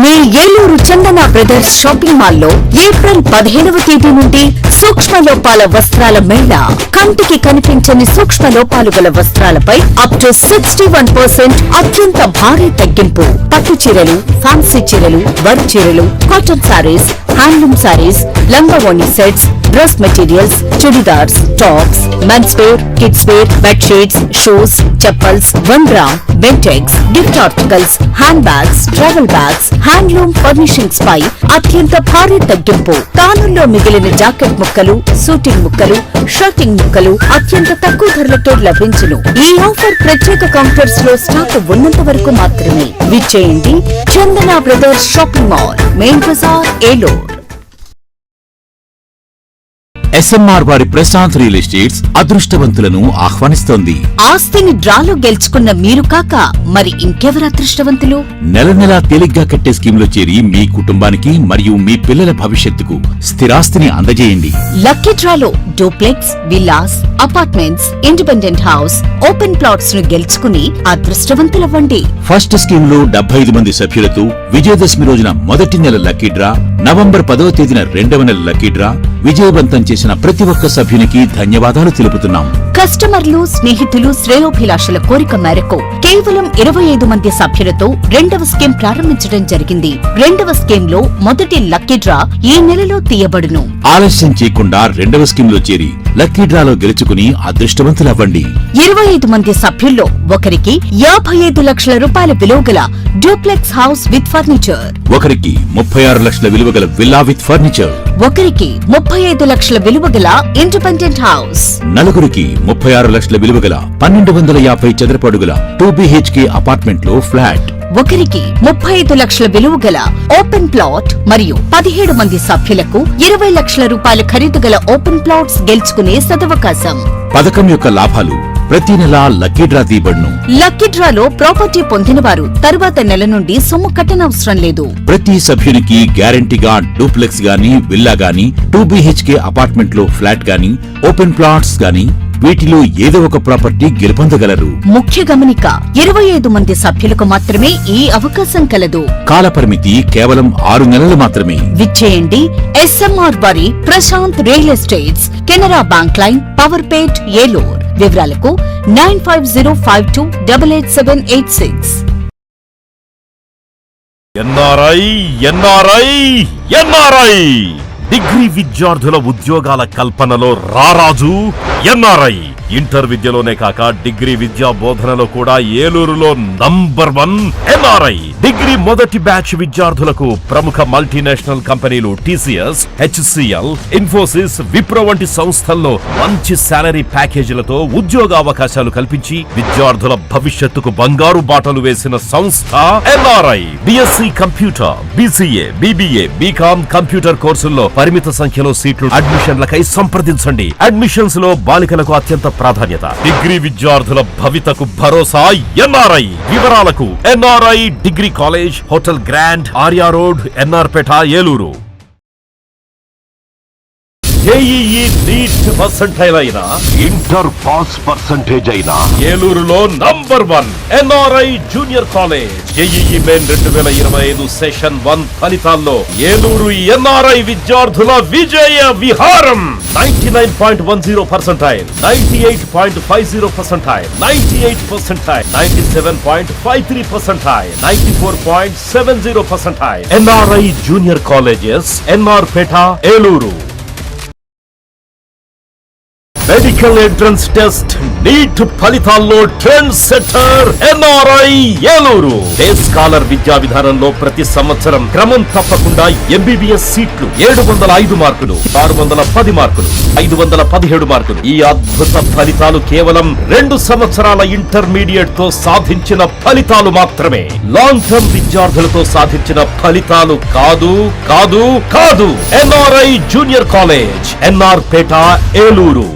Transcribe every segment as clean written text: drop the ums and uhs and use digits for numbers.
మీ ఏలూరు చందన brothers shopping mall లో April 15వ తేదీ నుండి సూక్ష్మ లోపాల వస్త్రాల మేళా. కంటికి కనిపించని సూక్ష్మ లోపాలు గల వస్త్రాలపై అప్ టు 61% అత్యంత భారీ తగ్గింపు. పట్టు చీరలు, ఫ్యాన్సీ చీరలు, వర్క్ చీరలు, కాటన్ సారీస్, హ్యాండ్లూమ్ సారీస్, లంగావోణి sets, dress materials, chudidars, tops, men's wear, kids wear, bedsheets, shoes, chappals, 1 gram, Bentex, gift articles, hand bags, travel bags, handloom furnishings పై అత్యంత భారీ తగ్గింపు. తానుల్లో మిగిలిన జాకెట్ ముక్కలు, సూటింగ్ ముక్కలు, షర్టింగ్ ముక్కలు అత్యంత తక్కువ ధరలతో లభించును. ఈ ఆఫర్ ప్రత్యేక కౌంటర్స్ లో స్టాక్ ఉన్నంత వరకు మాత్రమే. విచ్చేయండి Chandana brothers shopping mall, main Bazar, Eluru. SMR వారి ప్రశాంత్ రియల్ ఎస్టేట్స్ అదృష్టవంతులను ఆహ్వానిస్తోంది. ఆస్తిని డ్రాలో గెలుచుకున్న మీరు కాక మరి ఇంకెవరు అదృష్టవంతులు? నెల నెలా తేలిగ్గా కట్టే స్కీమ్ చేరి మీ కుటుంబానికి మరియు మీ పిల్లల భవిష్యత్తుకు స్థిరాస్తిని అందజేయండి. లక్కీ డ్రాలో duplex, villas, apartments, independent house, open plots ను గెలుచుకుని అదృష్టవంతులవ్వండి. ఫస్ట్ స్కీమ్ లో 75 మంది సభ్యులతో విజయదశమి రోజున మొదటి నెల లక్కీ డ్రా, నవంబర్ 10వ తేదీన 2వ నెల లక్కీ డ్రా విజయవంతం చేసిన ప్రతి ఒక్క సభ్యునికి ధన్యవాదాలు తెలుపుతున్నాం. కస్టమర్లు, స్నేహితులు, శ్రేయోభిలాషుల కోరిక మేరకు కేవలం 25 మంది సభ్యులతో 2వ స్కీమ్ ప్రారంభించడం జరిగింది. 2వ స్కీమ్ లో మొదటి లక్కీ డ్రా ఈ నెలలో తీయబడును. ఆలస్యం చేయకుండా 2వ స్కీమ్ లో చేరి లక్కీ డ్రాలో గెలుచుకుని అదృష్టవంతులవ్వండి. 25 మంది సభ్యుల్లో ఒకరికి 55 లక్షల రూపాయల విలువగల డూప్లెక్స్ హౌస్ విత్ ఫర్నిచర్, ఒకరికి 36 లక్షల విలువగల విల్లా విత్ ఫర్నిచర్, ఒకరికి 35 లక్షల విలువగల ఇండిపెండెంట్ హౌస్, నలుగురికి 36 లక్షల విలువగల 1250 చదరపు అడుగుల 2 BHK అపార్ట్మెంట్ లో ఫ్లాట్, ఒకరికి 35 లక్షల విలువగల ఓపెన్ ప్లాట్ మరియు 17 మంది సభ్యులకు 20 లక్షల రూపాయల ఖరీదు గల ఓపెన్ ప్లాట్స్ గెలుచుకునే సదవకాశం. పథకం యొక్క లాభాలు ప్రతి నెల లక్కీ డ్రా తీయబడును. లక్కీ డ్రాలో ప్రాపర్టీ పొందిన వారు తరువాత నెల నుండి సొమ్ము కట్టనవసరం లేదు. ప్రతి సభ్యునికి గ్యారంటీగా డూప్లెక్స్ గాని, విల్లా గాని, 2 BHK అపార్ట్మెంట్ లో ఫ్లాట్ గాని, ఓపెన్ ప్లాట్స్ గాని వీటిలో ఏదో ఒక ప్రాపర్టీ గెలుపొందగలరు. ముఖ్య గమనిక, 25 మంది సభ్యులకు మాత్రమే ఈ అవకాశం కలదు. కాల పరిమితి కేవలం 6 నెలలు మాత్రమే. విచ్చేయండి SMR వారి Prashanth real estates, Canara bank line, Powerpet, Eluru. వివరాలకు 9505288786. ఎన్ఆర్ఐ డిగ్రీ విద్యార్థుల ఉద్యోగాల కల్పనలో రారాజు ఎన్ఆర్ఐ. ఇంటర్ విద్యలోనే కాక డిగ్రీ విద్యా బోధనలో కూడా ఏలూరులో నంబర్ 1 ఎన్ఆర్ఐ. డిగ్రీ మొదటి బ్యాచ్ విద్యార్థులకు ప్రముఖ మల్టీనేషనల్ కంపెనీలు TCS, HCL, ఇన్ఫోసిస్, విప్రో వంటి సంస్థల్లో మంచి శాలరీ ప్యాకేజీలతో ఉద్యోగ అవకాశాలు కల్పించి విద్యార్థుల భవిష్యత్తుకు బంగారు బాటలు వేసిన సంస్థ NRI. BSc computer, BCA, BBA, BCom computer కోర్సుల్లో పరిమిత సంఖ్యలో సీట్లు. అడ్మిషన్లకై సంప్రదించండి. అడ్మిషన్స్ లో బాలికలకు అత్యంత ప్రాధాన్యత. డిగ్రీ విద్యార్థుల భవితకు భరోసా ఎన్ఆర్ఐ. వివరాలకు NRI degree college, hotel grand, Arya road, NR Peta, Eluru. JEE NEET percentile అయినా, ఇంటర్ పాస్ పర్సెంటేజ్ అయినా ఏలూరులో number 1 NRI junior college. JEE main 2025 session 1 ఫలితాల్లో ఏలూరు ఎన్ఆర్ఐ విద్యార్థుల విజయ విహారం. 99.10%, 98.50%, 98%, 97.53%, 94.70%. NRI junior colleges, NR Peta, Eluru. Medical entrance test NEET ఫలితాల్లో trend setter NRI Eluru. Day scholar విద్యా విధానంలో ప్రతి సంవత్సరం క్రమం తప్పకుండా MBBS సీట్లు. 705 మార్కులు, 610 మార్కులు, 517 మార్కులు. ఈ అద్భుత ఫలితాలు కేవలం 2 సంవత్సరాల ఇంటర్మీడియట్ తో సాధించిన ఫలితాలు మాత్రమే. లాంగ్ టర్మ్ విద్యార్థులతో సాధించిన ఫలితాలు కాదు కాదు కాదు. NRI junior college, NR Peta, Eluru.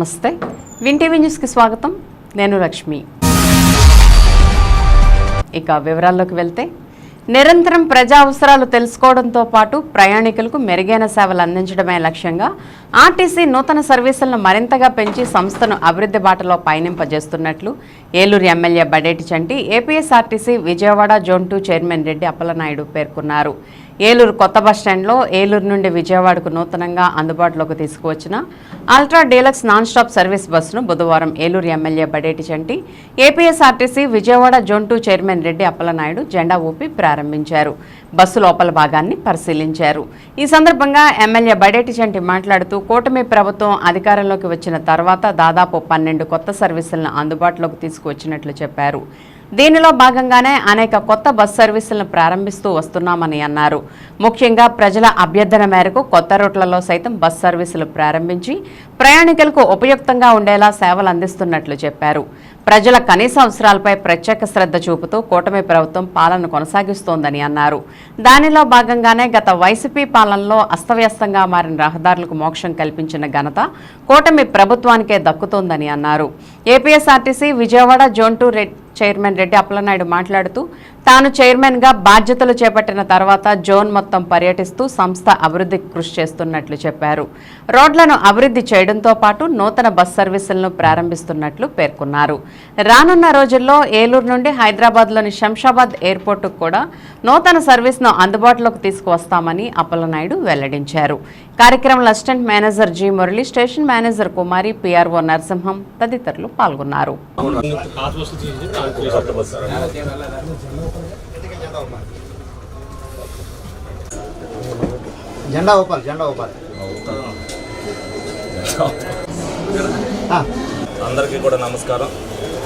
నమస్తే. విన్ టీవీ న్యూస్కి స్వాగతం. నేను లక్ష్మి. ఇక వివరాల్లోకి వెళ్తే, నిరంతరం ప్రజా అవసరాలు తెలుసుకోవడంతో పాటు ప్రయాణికులకు మెరుగైన సేవలు అందించడమే లక్ష్యంగా ఆర్టీసీ నూతన సర్వీసులను మరింతగా పెంచి సంస్థను అభివృద్ధి బాటలో పయనింపజేస్తున్నట్లు Eluru MLA Badeti Chanti APSRTC Vijayawada zone 2 chairman Reddy Appalanaidu పేర్కొన్నారు. ఏలూరు కొత్త బస్టాండ్లో ఏలూరు నుండి విజయవాడకు నూతనంగా అందుబాటులోకి తీసుకువచ్చిన ultra deluxe non stop service బస్సును బుధవారం Eluru MLA Badeti Chanti APSRTC Vijayawada zone 2 chairman Reddy Appalanaidu జెండా ఊపి ప్రారంభించారు. బస్సు లోపల భాగాన్ని పరిశీలించారు. ఈ సందర్భంగా ఎమ్మెల్యే బడేటి చంటి మాట్లాడుతూ, కూటమి ప్రభుత్వం అధికారంలోకి వచ్చిన తర్వాత దాదాపు 12 కొత్త సర్వీసులను అందుబాటులోకి తీసుకువచ్చినట్లు చెప్పారు. దీనిలో భాగంగానే అనేక కొత్త బస్ సర్వీసులను ప్రారంభిస్తూ వస్తున్నామని అన్నారు. ముఖ్యంగా ప్రజల అభ్యర్థన మేరకు కొత్త రూట్లలో సైతం బస్ సర్వీసులు ప్రారంభించి ప్రయాణికులకు ఉపయుక్తంగా ఉండేలా సేవలు అందిస్తున్నట్లు చెప్పారు. ప్రజల కనీస అవసరాలపై ప్రత్యేక శ్రద్ధ చూపుతూ కూటమి ప్రభుత్వం పాలన కొనసాగిస్తోందని అన్నారు. దానిలో భాగంగానే గత వైసీపీ పాలనలో అస్తవ్యస్తంగా మారిన రహదారులకు మోక్షం కల్పించిన ఘనత కూటమి ప్రభుత్వానికే దక్కుతోందని అన్నారు. APSRTC Vijayawada zone 2 chairman Reddy Appalanaidu మాట్లాడుతూ, తాను చైర్మన్గా బాధ్యతలు చేపట్టిన తర్వాత జోన్ మొత్తం పర్యటిస్తూ సంస్థ అభివృద్ధికి కృషి చేస్తున్నట్లు చెప్పారు. రోడ్లను అభివృద్ధి చేయడంతో పాటు నూతన బస్ సర్వీసులను ప్రారంభిస్తున్నట్లు పేర్కొన్నారు. రానున్న రోజుల్లో ఏలూరు నుండి హైదరాబాద్లోని శంషాబాద్ ఎయిర్పోర్టుకు కూడా నూతన సర్వీస్ను అందుబాటులోకి తీసుకువస్తామని అప్పలనాయుడు వెల్లడించారు. కార్యక్రమంలో assistant manager G Murali, station manager Kumari, PRO Narasimham తదితరులు పాల్గొన్నారు. జెండా ఊపాలి. అందరికీ కూడా నమస్కారం.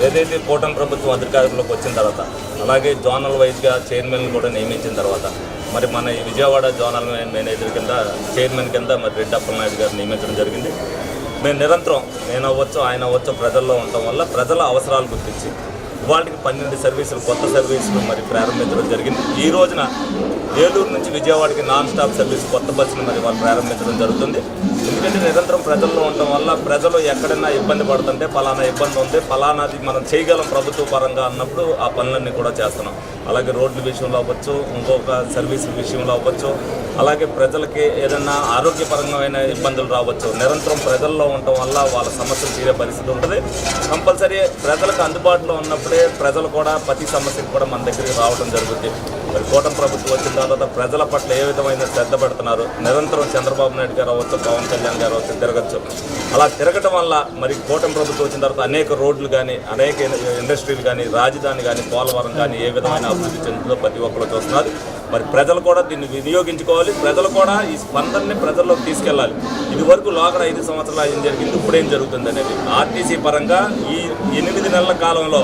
ఏదైతే కూటమి ప్రభుత్వం అధికారంలోకి వచ్చిన తర్వాత, అలాగే జోనల్ వైజ్గా చైర్మన్ కూడా నియమించిన తర్వాత, మరి మన ఈ విజయవాడ జోనల్ మేనేజర్ కింద చైర్మన్ కింద మరి రెడ్డి అప్పలనాయుడు గారు నియమించడం జరిగింది. మేము నిరంతరం నేను అవ్వచ్చు, ఆయన అవ్వచ్చు, ప్రజల్లో ఉండటం వల్ల ప్రజల అవసరాలు గుర్తించి వాటికి 12 సర్వీసులు, కొత్త సర్వీసులు మరి ప్రారంభించడం జరిగింది. ఈ రోజున ఏలూరు నుంచి విజయవాడకి నాన్ స్టాప్ సర్వీస్ కొత్త బస్సును మరి వాళ్ళు ప్రారంభించడం జరుగుతుంది. ఎందుకంటే నిరంతరం ప్రజల్లో ఉండటం వల్ల ప్రజలు ఎక్కడైనా ఇబ్బంది పడుతుంటే ఫలానా ఇబ్బంది ఉంది, ఫలానాది మనం చేయగలం ప్రభుత్వ పరంగా అన్నప్పుడు ఆ పనులన్నీ కూడా చేస్తున్నాం. అలాగే రోడ్ల విషయంలో అవ్వచ్చు, ఇంకొక సర్వీస్ విషయంలో అవ్వచ్చు, అలాగే ప్రజలకి ఏదైనా ఆరోగ్యపరమైన ఇబ్బందులు రావచ్చు. నిరంతరం ప్రజల్లో ఉండటం వల్ల వాళ్ళ సమస్యలు తీరే పరిస్థితి ఉంటుంది. కంపల్సరీ ప్రజలకు అందుబాటులో ఉన్నప్పుడే ప్రజలు కూడా ప్రతి సమస్యకు కూడా మన దగ్గరికి రావడం జరుగుతుంది. మరి కూటమి ప్రభుత్వం వచ్చిన తర్వాత ప్రజల పట్ల ఏ విధమైన శ్రద్ధ పెడుతున్నారు. నిరంతరం చంద్రబాబు నాయుడు గారు అవ్వచ్చు, పవన్ కళ్యాణ్ గారు అవ్వచ్చు, తిరగచ్చు. అలా తిరగటం వల్ల మరి కూటమి ప్రభుత్వం వచ్చిన తర్వాత అనేక రోడ్లు కానీ, అనేక ఇండస్ట్రీలు కానీ, రాజధాని కానీ, పోలవరం కానీ ఏ విధమైన అభివృద్ధి చెందుతుందో ప్రతి ఒక్కరు చూస్తున్నారు. మరి ప్రజలు కూడా దీన్ని వినియోగించుకోవాలి. ప్రజలు కూడా ఈ స్పందనని ప్రజల్లోకి తీసుకెళ్ళాలి. ఇది వరకు లోకడ 5 సంవత్సరాలు ఏం జరిగింది, ఇప్పుడేం జరుగుతుంది అనేది ఆర్టీసీ పరంగా ఈ 8 నెలల కాలంలో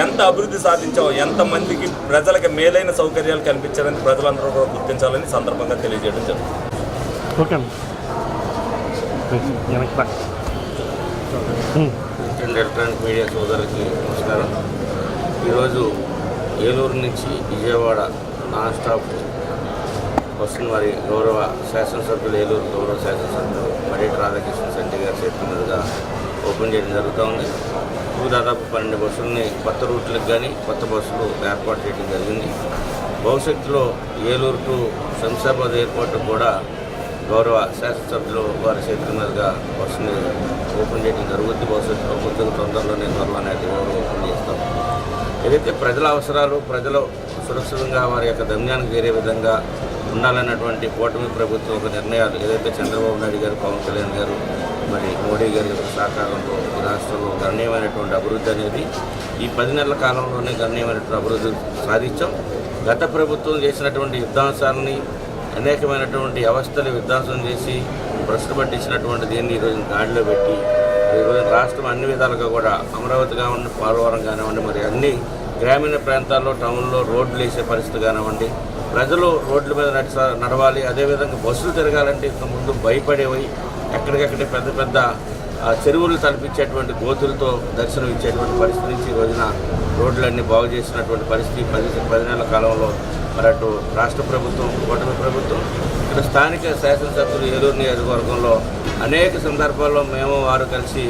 ఎంత అభివృద్ధి సాధించామో, ఎంతమందికి ప్రజలకు మేలైన సౌకర్యాలు కల్పించారని ప్రజలందరూ కూడా గుర్తించాలని సందర్భంగా తెలియజేయడం జరుగుతుంది. ఎలక్ట్రానిక్ మీడియా సోదరులకి నమస్కారం. ఈరోజు ఏలూరు నుంచి విజయవాడ నాన్ స్టాప్ బస్సును మరి గౌరవ శాసనసభ్యులు, ఏలూరు గౌరవ శాసనసభ్యులు బడేటి రాధాకృష్ణ శెట్టి గారి చేతుల మీదుగా ఓపెన్ చేయడం జరుగుతూ ఉంది. ఇప్పుడు దాదాపు 12 బస్సులని కొత్త రూట్లకు కానీ కొత్త బస్సులు ఏర్పాటు చేయడం జరిగింది. భవిష్యత్తులో ఏలూరు టు శంషాబాద్ ఎయిర్పోర్ట్ కూడా గౌరవ శాసనసభ్యులు వారి చేతుల మీదుగా బస్సుని ఓపెన్ చేయడం జరుగుతుంది. భవిష్యత్తులో కొద్దిగా తొందరలోనే ఓపెన్ చేస్తాం. ఏదైతే ప్రజల అవసరాలు, ప్రజలు సురక్షితంగా వారి యొక్క గమ్యానికి చేరే విధంగా ఉండాలన్నటువంటి కూటమి ప్రభుత్వం ఒక నిర్ణయాలు ఏదైతే చంద్రబాబు నాయుడు గారు, పవన్ కళ్యాణ్ గారు, మరి మోడీ గారి యొక్క సహకారంలో ఈ రాష్ట్రంలో గణనీయమైనటువంటి అభివృద్ధి అనేది ఈ 10 నెలల కాలంలోనే గణనీయమైనటువంటి అభివృద్ధి సాధించాం. గత ప్రభుత్వం చేసినటువంటి యుద్ధాంశాలని, అనేకమైనటువంటి వ్యవస్థలు విధ్వంసం చేసి భ్రష్టు పట్టించినటువంటి దీన్ని ఈరోజు గాడిలో పెట్టి ఈరోజు రాష్ట్రం అన్ని విధాలుగా కూడా అమరావతి కానివ్వండి, పోలవరం కానివ్వండి, మరి అన్ని గ్రామీణ ప్రాంతాల్లో, టౌన్లో రోడ్లు వేసే పరిస్థితి కానివ్వండి, ప్రజలు రోడ్ల మీద నడవాలి. అదేవిధంగా బస్సులు తిరగాలంటే ఇంతకుముందు భయపడేవి, ఎక్కడికక్కడే పెద్ద పెద్ద చెరువులు తలపించేటువంటి గోతులతో దర్శనం ఇచ్చేటువంటి పరిస్థితి నుంచి ఈ రోజున రోడ్లన్నీ బాగు చేసినటువంటి పరిస్థితి 10 నెలల కాలంలో మరి అటు రాష్ట్ర ప్రభుత్వం, కూటమి ప్రభుత్వం, ఇక్కడ స్థానిక శాసనసభ్యులు ఏలూరు నియోజకవర్గంలో అనేక సందర్భాల్లో మేము వారు కలిసి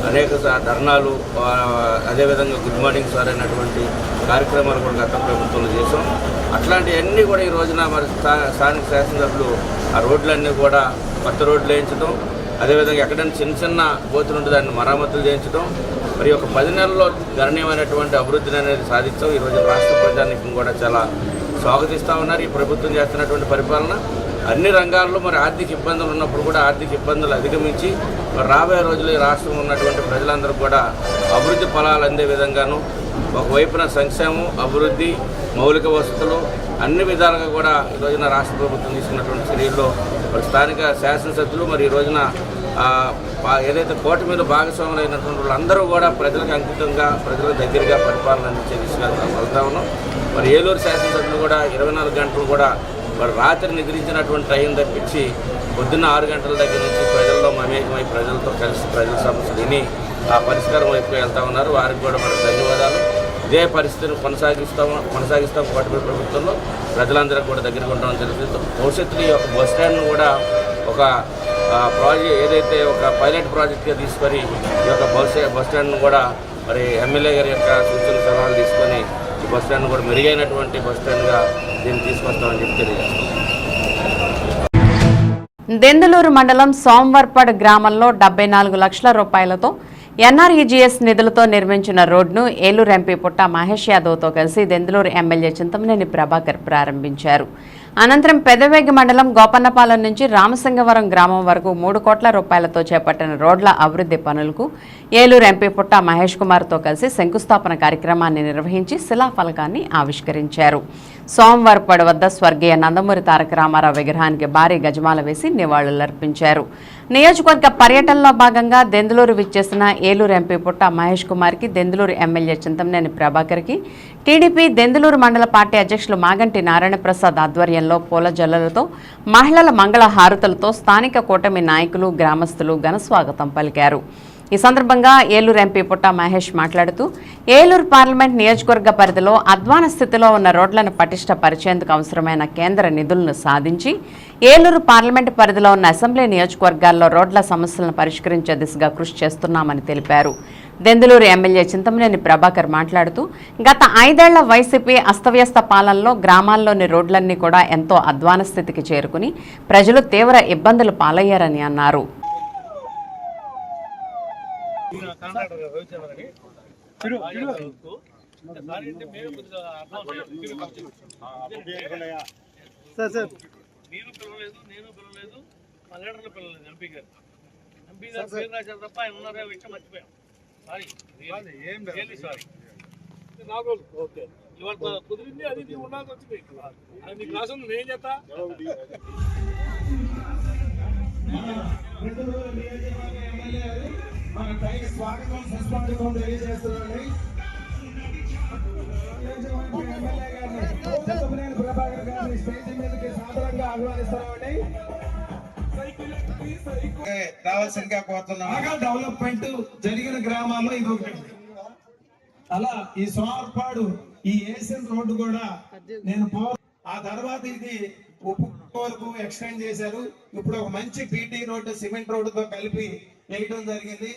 అనేక ధర్నాలు, అదేవిధంగా గుడ్ మార్నింగ్ సార్ అనేటువంటి కార్యక్రమాలు కూడా గత ప్రభుత్వంలో చేసాం. అట్లాంటివన్నీ కూడా ఈ రోజున మరి స్థానిక శాసనసభ్యులు ఆ రోడ్లన్నీ కూడా కొత్త రోడ్లు వేయించడం, అదేవిధంగా ఎక్కడైనా చిన్న చిన్న గోతులు ఉంటే దాన్ని మరమ్మతులు చేయించడం, మరి ఒక 10 నెలల్లో గణనీయమైనటువంటి అభివృద్ధిని అనేది సాధించాం. ఈరోజు రాష్ట్ర ప్రజానీకం కూడా చాలా స్వాగతిస్తూ ఉన్నారు ఈ ప్రభుత్వం చేస్తున్నటువంటి పరిపాలన. అన్ని రంగాల్లో మరి ఆర్థిక ఇబ్బందులు ఉన్నప్పుడు కూడా ఆర్థిక ఇబ్బందులు అధిగమించి మరి రాబోయే రోజుల్లో ఈ రాష్ట్రంలో ఉన్నటువంటి ప్రజలందరూ కూడా అభివృద్ధి ఫలాలు అందే విధంగాను ఒకవైపున సంక్షేమం, అభివృద్ధి, మౌలిక వసతులు అన్ని విధాలుగా కూడా ఈ రోజున రాష్ట్ర ప్రభుత్వం తీసుకున్నటువంటి చర్యల్లో మరి స్థానిక శాసనసభ్యులు మరి ఈ రోజున ఏదైతే కూటమిలో భాగస్వాములు అయినటువంటి వాళ్ళందరూ కూడా ప్రజలకు అంకితంగా, ప్రజల దగ్గరగా పరిపాలన అందించే దిశగా వెళ్తా ఉన్నాం. మరి ఏలూరు శాసనసభ్యులు కూడా 24 గంటలు కూడా మరి రాత్రి నిద్రించినటువంటి టైం తప్పించి పొద్దున్న 6 గంటల దగ్గర నుంచి ప్రజల్లో మమేకమై ప్రజలతో కలిసి ప్రజల సమస్యలు విని ఆ పరిష్కారం వైపు వెళ్తా ఉన్నారు. వారికి కూడా మనకు ధన్యవాదాలు. ఇదే పరిస్థితిని కొనసాగిస్తాం కూటమి ప్రభుత్వంలో ప్రజలందరికీ కూడా దగ్గరగా ఉంటామని తెలుస్తుంది. భవిష్యత్తులో ఈ యొక్క బస్ స్టాండ్ను కూడా ఒక ఏదైతే ఒక పైలట్ ప్రాజెక్ట్గా తీసుకొని ఈ యొక్క బస్ స్టాండ్ను కూడా మరి ఎమ్మెల్యే గారి యొక్క సూచన సలహాలు తీసుకొని ఈ బస్ స్టాండ్ కూడా మెరుగైనటువంటి బస్ స్టాండ్గా దీన్ని తీసుకొస్తామని చెప్పి తెలియజేస్తాం. దెందులూరు మండలం సోమవార్పాడు గ్రామంలో 74 లక్షల రూపాయలతో ఎన్ఆర్ఈజీఎస్ నిధులతో నిర్మించిన రోడ్ను ఏలూరు ఎంపీ పుట్ట మహేష్ యాదవ్తో కలిసి దెందులూరు ఎమ్మెల్యే చింతమనేని ప్రభాకర్ ప్రారంభించారు. అనంతరం పెదవేగి మండలం గోపన్నపాలెం నుంచి రామసింగవరం గ్రామం వరకు 3 కోట్ల రూపాయలతో చేపట్టిన రోడ్ల అభివృద్ధి పనులకు ఏలూరు ఎంపీ పుట్ట మహేష్ కుమార్తో కలిసి శంకుస్థాపన కార్యక్రమాన్ని నిర్వహించి శిలాఫలకాన్ని ఆవిష్కరించారు. సోమవారపాడు వద్ద స్వర్గీయ నందమూరి తారక రామారావు విగ్రహానికి భారీ గజమాల వేసి నివాళులర్పించారు. నియోజకవర్గ పర్యటనలో భాగంగా దెందులూరు విచ్చేసిన ఏలూరు ఎంపీ పుట్ట మహేష్ కుమార్కి దెందులూరు ఎమ్మెల్యే చింతమనేని ప్రభాకర్కి టీడీపీ దెందులూరు మండల పార్టీ అధ్యక్షులు మాగంటి నారాయణ ప్రసాద్ ఆధ్వర్యంలో పూల జల్లులతో, మహిళల మంగళ హారతులతో స్థానిక కూటమి నాయకులు, గ్రామస్తులు ఘనస్వాగతం పలికారు. ఈ సందర్భంగా ఏలూరు ఎంపీ పుట్ట మహేష్ మాట్లాడుతూ ఏలూరు పార్లమెంట్ నియోజకవర్గ పరిధిలో అధ్వాన స్థితిలో ఉన్న రోడ్లను పటిష్టపరిచేందుకు అవసరమైన కేంద్ర నిధులను సాధించి ఏలూరు పార్లమెంట్ పరిధిలో ఉన్న అసెంబ్లీ నియోజకవర్గాల్లో రోడ్ల సమస్యలను పరిష్కరించే దిశగా కృషి చేస్తున్నామని తెలిపారు. దెందులూరు ఎమ్మెల్యే చింతమనేని ప్రభాకర్ మాట్లాడుతూ గత 5 ఏళ్ల వైసీపీ అస్తవ్యస్త పాలనలో గ్రామాల్లోని రోడ్లన్నీ కూడా ఎంతో అధ్వాన స్థితికి చేరుకుని ప్రజలు తీవ్ర ఇబ్బందులు పాలయ్యారని అన్నారు. నేను పిలవలేదు మా లీడర్లు పిలవలేదు. ఎంపీ గారు పేరు రాశారు తప్ప ఆయన ఉన్నారా విషయం మర్చిపోయాం. సారీ ఓకే ఇవాళ కుదిరింది, అది ఉండాల్సి వచ్చింది. అది నీ క్లాస్ ఉంది, నేను చేస్తా. రావాల్సిందిగా కోరుతున్నాం. డెవలప్మెంట్ జరిగిన గ్రామాల్లో ఇది ఒకటి. అలా ఈ సోమవారపాడు ఈ ఏషియన్ రోడ్డు కూడా నేను ఆ తర్వాత ఇది ఉప్పు వరకు ఎక్స్టెండ్ చేశారు. ఇప్పుడు ఒక మంచి పీటీ రోడ్డు, సిమెంట్ రోడ్డుతో కలిపి వేయడం జరిగింది.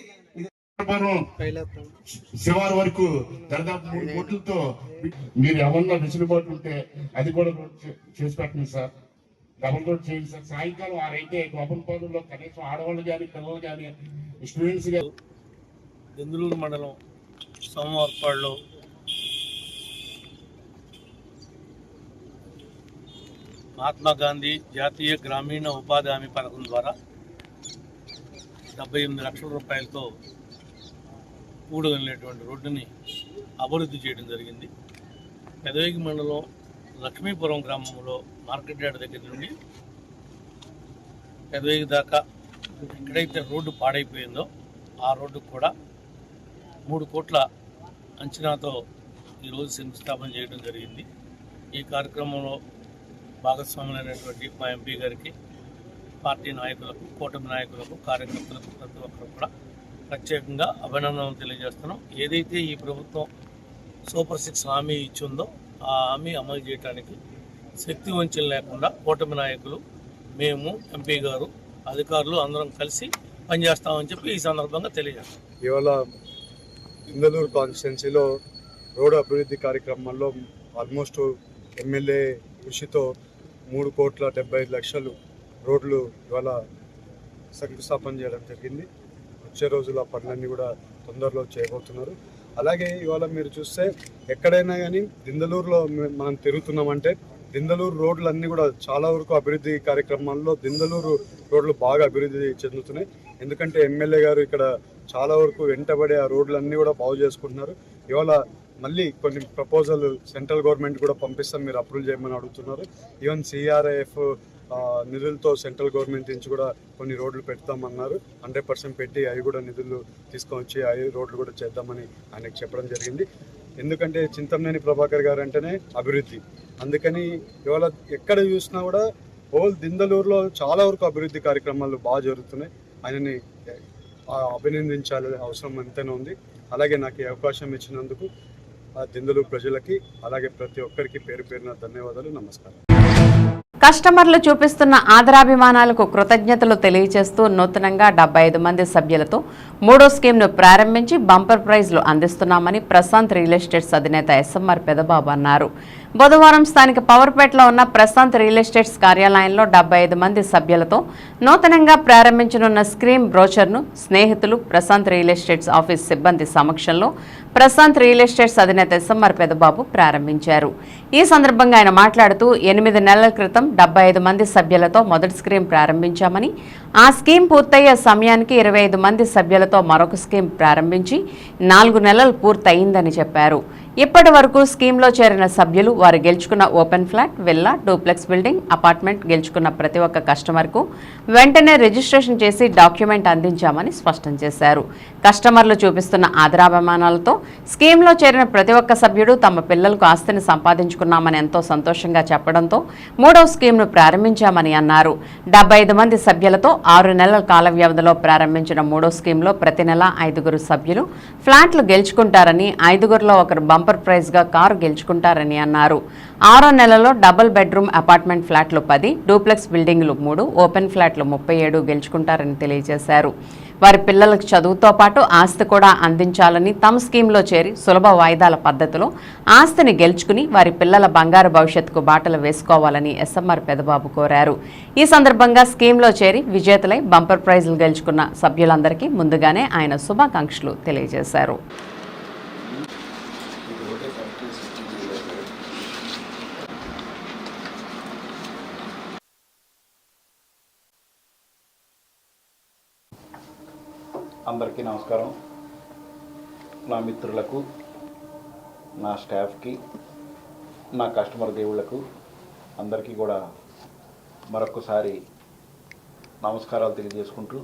శివారు వరకు దాదాపు 3 కోట్లతో మీరు ఎవరన్నా వెసులుబాటు ఉంటే అది కూడా చేసి పెట్టండి సార్. డబుల్ రోడ్ చేయండి సార్. సాయంకాలం 6 అయితే గోపన్పాలెంలో కనీసం ఆడవాళ్ళు కానీ పిల్లలు కానీ స్టూడెంట్స్ కానీ. దెందులూరు మండలం సోమవారపాడులో మహాత్మా గాంధీ జాతీయ గ్రామీణ ఉపాధి హామీ పథకం ద్వారా 78 లక్షల రూపాయలతో కూడగలిగినటువంటి రోడ్డుని అభివృద్ధి చేయడం జరిగింది. పెదవేగి మండలం లక్ష్మీపురం గ్రామంలో మార్కెట్ యార్డ్ దగ్గర నుండి పెదవేగి దాకా ఎక్కడైతే రోడ్డు పాడైపోయిందో ఆ రోడ్డుకు కూడా 3 కోట్ల అంచనాతో ఈరోజు శంకుస్థాపన చేయడం జరిగింది. ఈ కార్యక్రమంలో భాగస్వాములైనటువంటి మా ఎంపీ గారికి, పార్టీ నాయకులకు, కూటమి నాయకులకు, కార్యకర్తలకు ప్రతి ఒక్కరు కూడా ప్రత్యేకంగా అభినందనలు తెలియజేస్తున్నాం. ఏదైతే ఈ ప్రభుత్వం సూపర్ 6 హామీ ఇచ్చిందో ఆ హామీ అమలు చేయడానికి శక్తి వంచన లేకుండా కూటమి నాయకులు, మేము, ఎంపీ గారు అధికారులు అందరం కలిసి పనిచేస్తామని చెప్పి ఈ సందర్భంగా తెలియజేస్తాం. ఇవాళ ఇందలూరు కాన్స్టిట్యున్సీలో రోడ్డు అభివృద్ధి కార్యక్రమాల్లో ఆల్మోస్ట్ ఎమ్మెల్యే కృషితో 3,75,00,000 రోడ్లు ఇవాళ శంకుస్థాపన చేయడం జరిగింది. వచ్చే రోజుల పనులన్నీ కూడా తొందరలో చేయబోతున్నారు. అలాగే ఇవాళ మీరు చూస్తే ఎక్కడైనా కానీ దిందలూరులో మనం తిరుగుతున్నామంటే దిందలూరు రోడ్లన్నీ కూడా చాలా వరకు అభివృద్ధి కార్యక్రమాల్లో దిందలూరు రోడ్లు బాగా అభివృద్ధి చెందుతున్నాయి. ఎందుకంటే ఎమ్మెల్యే గారు ఇక్కడ చాలా వరకు వెంటబడి ఆ రోడ్లన్నీ కూడా బాగు చేసుకుంటున్నారు. ఇవాళ మళ్ళీ కొన్ని ప్రపోజల్ సెంట్రల్ గవర్నమెంట్ కూడా పంపిస్తాం, మీరు అప్రూవల్ చేయమని అడుగుతున్నారు. ఈవెన్ సిఆర్ఐఎఫ్ నిధులతో సెంట్రల్ గవర్నమెంట్ నుంచి కూడా కొన్ని రోడ్లు పెడతామన్నారు. 100% పెట్టి అవి కూడా నిధులు తీసుకొని వచ్చి అవి రోడ్లు కూడా చేద్దామని ఆయనకు చెప్పడం జరిగింది. ఎందుకంటే చింతమనేని ప్రభాకర్ గారు అంటేనే అభివృద్ధి. అందుకని ఇవాళ ఎక్కడ చూసినా కూడా హోల్ దిందలూరులో చాలా వరకు అభివృద్ధి కార్యక్రమాలు బాగా జరుగుతున్నాయి. ఆయనని అభినందించాలి అవసరం ఎంతైనా ఉంది. అలాగే నాకు ఈ అవకాశం ఇచ్చినందుకు దిందలూరు ప్రజలకి అలాగే ప్రతి ఒక్కరికి పేరు పేరున ధన్యవాదాలు, నమస్కారం. కస్టమర్లు చూపిస్తున్న ఆదరాభిమానాలకు కృతజ్ఞతలు తెలియజేస్తూ నూతనంగా 75 మంది సభ్యులతో 3వ స్కీమ్ను ప్రారంభించి బంపర్ ప్రైజ్లు అందిస్తున్నామని ప్రశాంత్ రియల్ ఎస్టేట్స్ అధినేత ఎస్ఎంఆర్ పెదబాబు అన్నారు. బుధవారం స్థానిక పవర్పేటలో ఉన్న ప్రశాంత్ రియల్ ఎస్టేట్స్ కార్యాలయంలో 75 మంది సభ్యులతో నూతనంగా ప్రారంభించనున్న స్కీమ్ బ్రోచర్ను స్నేహితులు ప్రశాంత్ రియల్ ఎస్టేట్స్ ఆఫీస్ సిబ్బంది సమక్షంలో ప్రశాంత్ రియల్ ఎస్టేట్స్ అధినేత ఎస్ఎంఆర్ పెదబాబు ప్రారంభించారు. ఈ సందర్భంగా ఆయన మాట్లాడుతూ 8 నెలల క్రితం 75 మంది సభ్యులతో మొదటి స్కీమ్ ప్రారంభించామని, ఆ స్కీమ్ పూర్తయ్యే సమయానికి 25 మంది సభ్యులతో మరొక స్కీమ్ ప్రారంభించి 4 నెలలు పూర్తయిందని చెప్పారు. ఇప్పటి వరకు స్కీమ్లో చేరిన సభ్యులు వారు గెలుచుకున్న open flat, villa, duplex building, apartment గెలుచుకున్న ప్రతి ఒక్క కస్టమర్కు వెంటనే రిజిస్ట్రేషన్ చేసి డాక్యుమెంట్ అందించామని స్పష్టం చేశారు. కస్టమర్లు చూపిస్తున్న ఆదరాభిమానాలతో స్కీమ్లో చేరిన ప్రతి ఒక్క సభ్యుడు తమ పిల్లలకు ఆస్తిని సంపాదించుకున్నామని ఎంతో సంతోషంగా చెప్పడంతో 3వ స్కీమ్ను ప్రారంభించామని అన్నారు. 75 మంది సభ్యులతో 6 నెలల కాల వ్యవధిలో ప్రారంభించిన 3వ స్కీమ్లో ప్రతి నెల 5 సభ్యులు ఫ్లాట్లు గెలుచుకుంటారని, 5లో ఒకరు బంపర్ ప్రైజ్గా కారు గెలుచుకుంటారని అన్నారు. 6వ నెలలో డబుల్ బెడ్రూమ్ అపార్ట్మెంట్ ఫ్లాట్లు 10, డూప్లెక్స్ బిల్డింగ్లు 3, ఓపెన్ ఫ్లాట్లు 37 గెలుచుకుంటారని తెలియజేశారు. వారి పిల్లలకు చదువుతో పాటు ఆస్తి కూడా అందించాలని తమ స్కీమ్లో చేరి సులభ వాయిదాల పద్ధతిలో ఆస్తిని గెలుచుకుని వారి పిల్లల బంగారు భవిష్యత్తుకు బాటలు వేసుకోవాలని ఎస్ఎంఆర్ పెదబాబు కోరారు. ఈ సందర్భంగా స్కీమ్లో చేరి విజేతలై బంపర్ ప్రైజులు గెలుచుకున్న సభ్యులందరికీ ముందుగానే ఆయన శుభాకాంక్షలు తెలియజేశారు. అందరికీ నమస్కారం. నా మిత్రులకు, నా స్టాఫ్కి, నా కస్టమర్ దేవుళ్లకు అందరికీ కూడా మరొకసారి నమస్కారాలు తెలియజేసుకుంటూ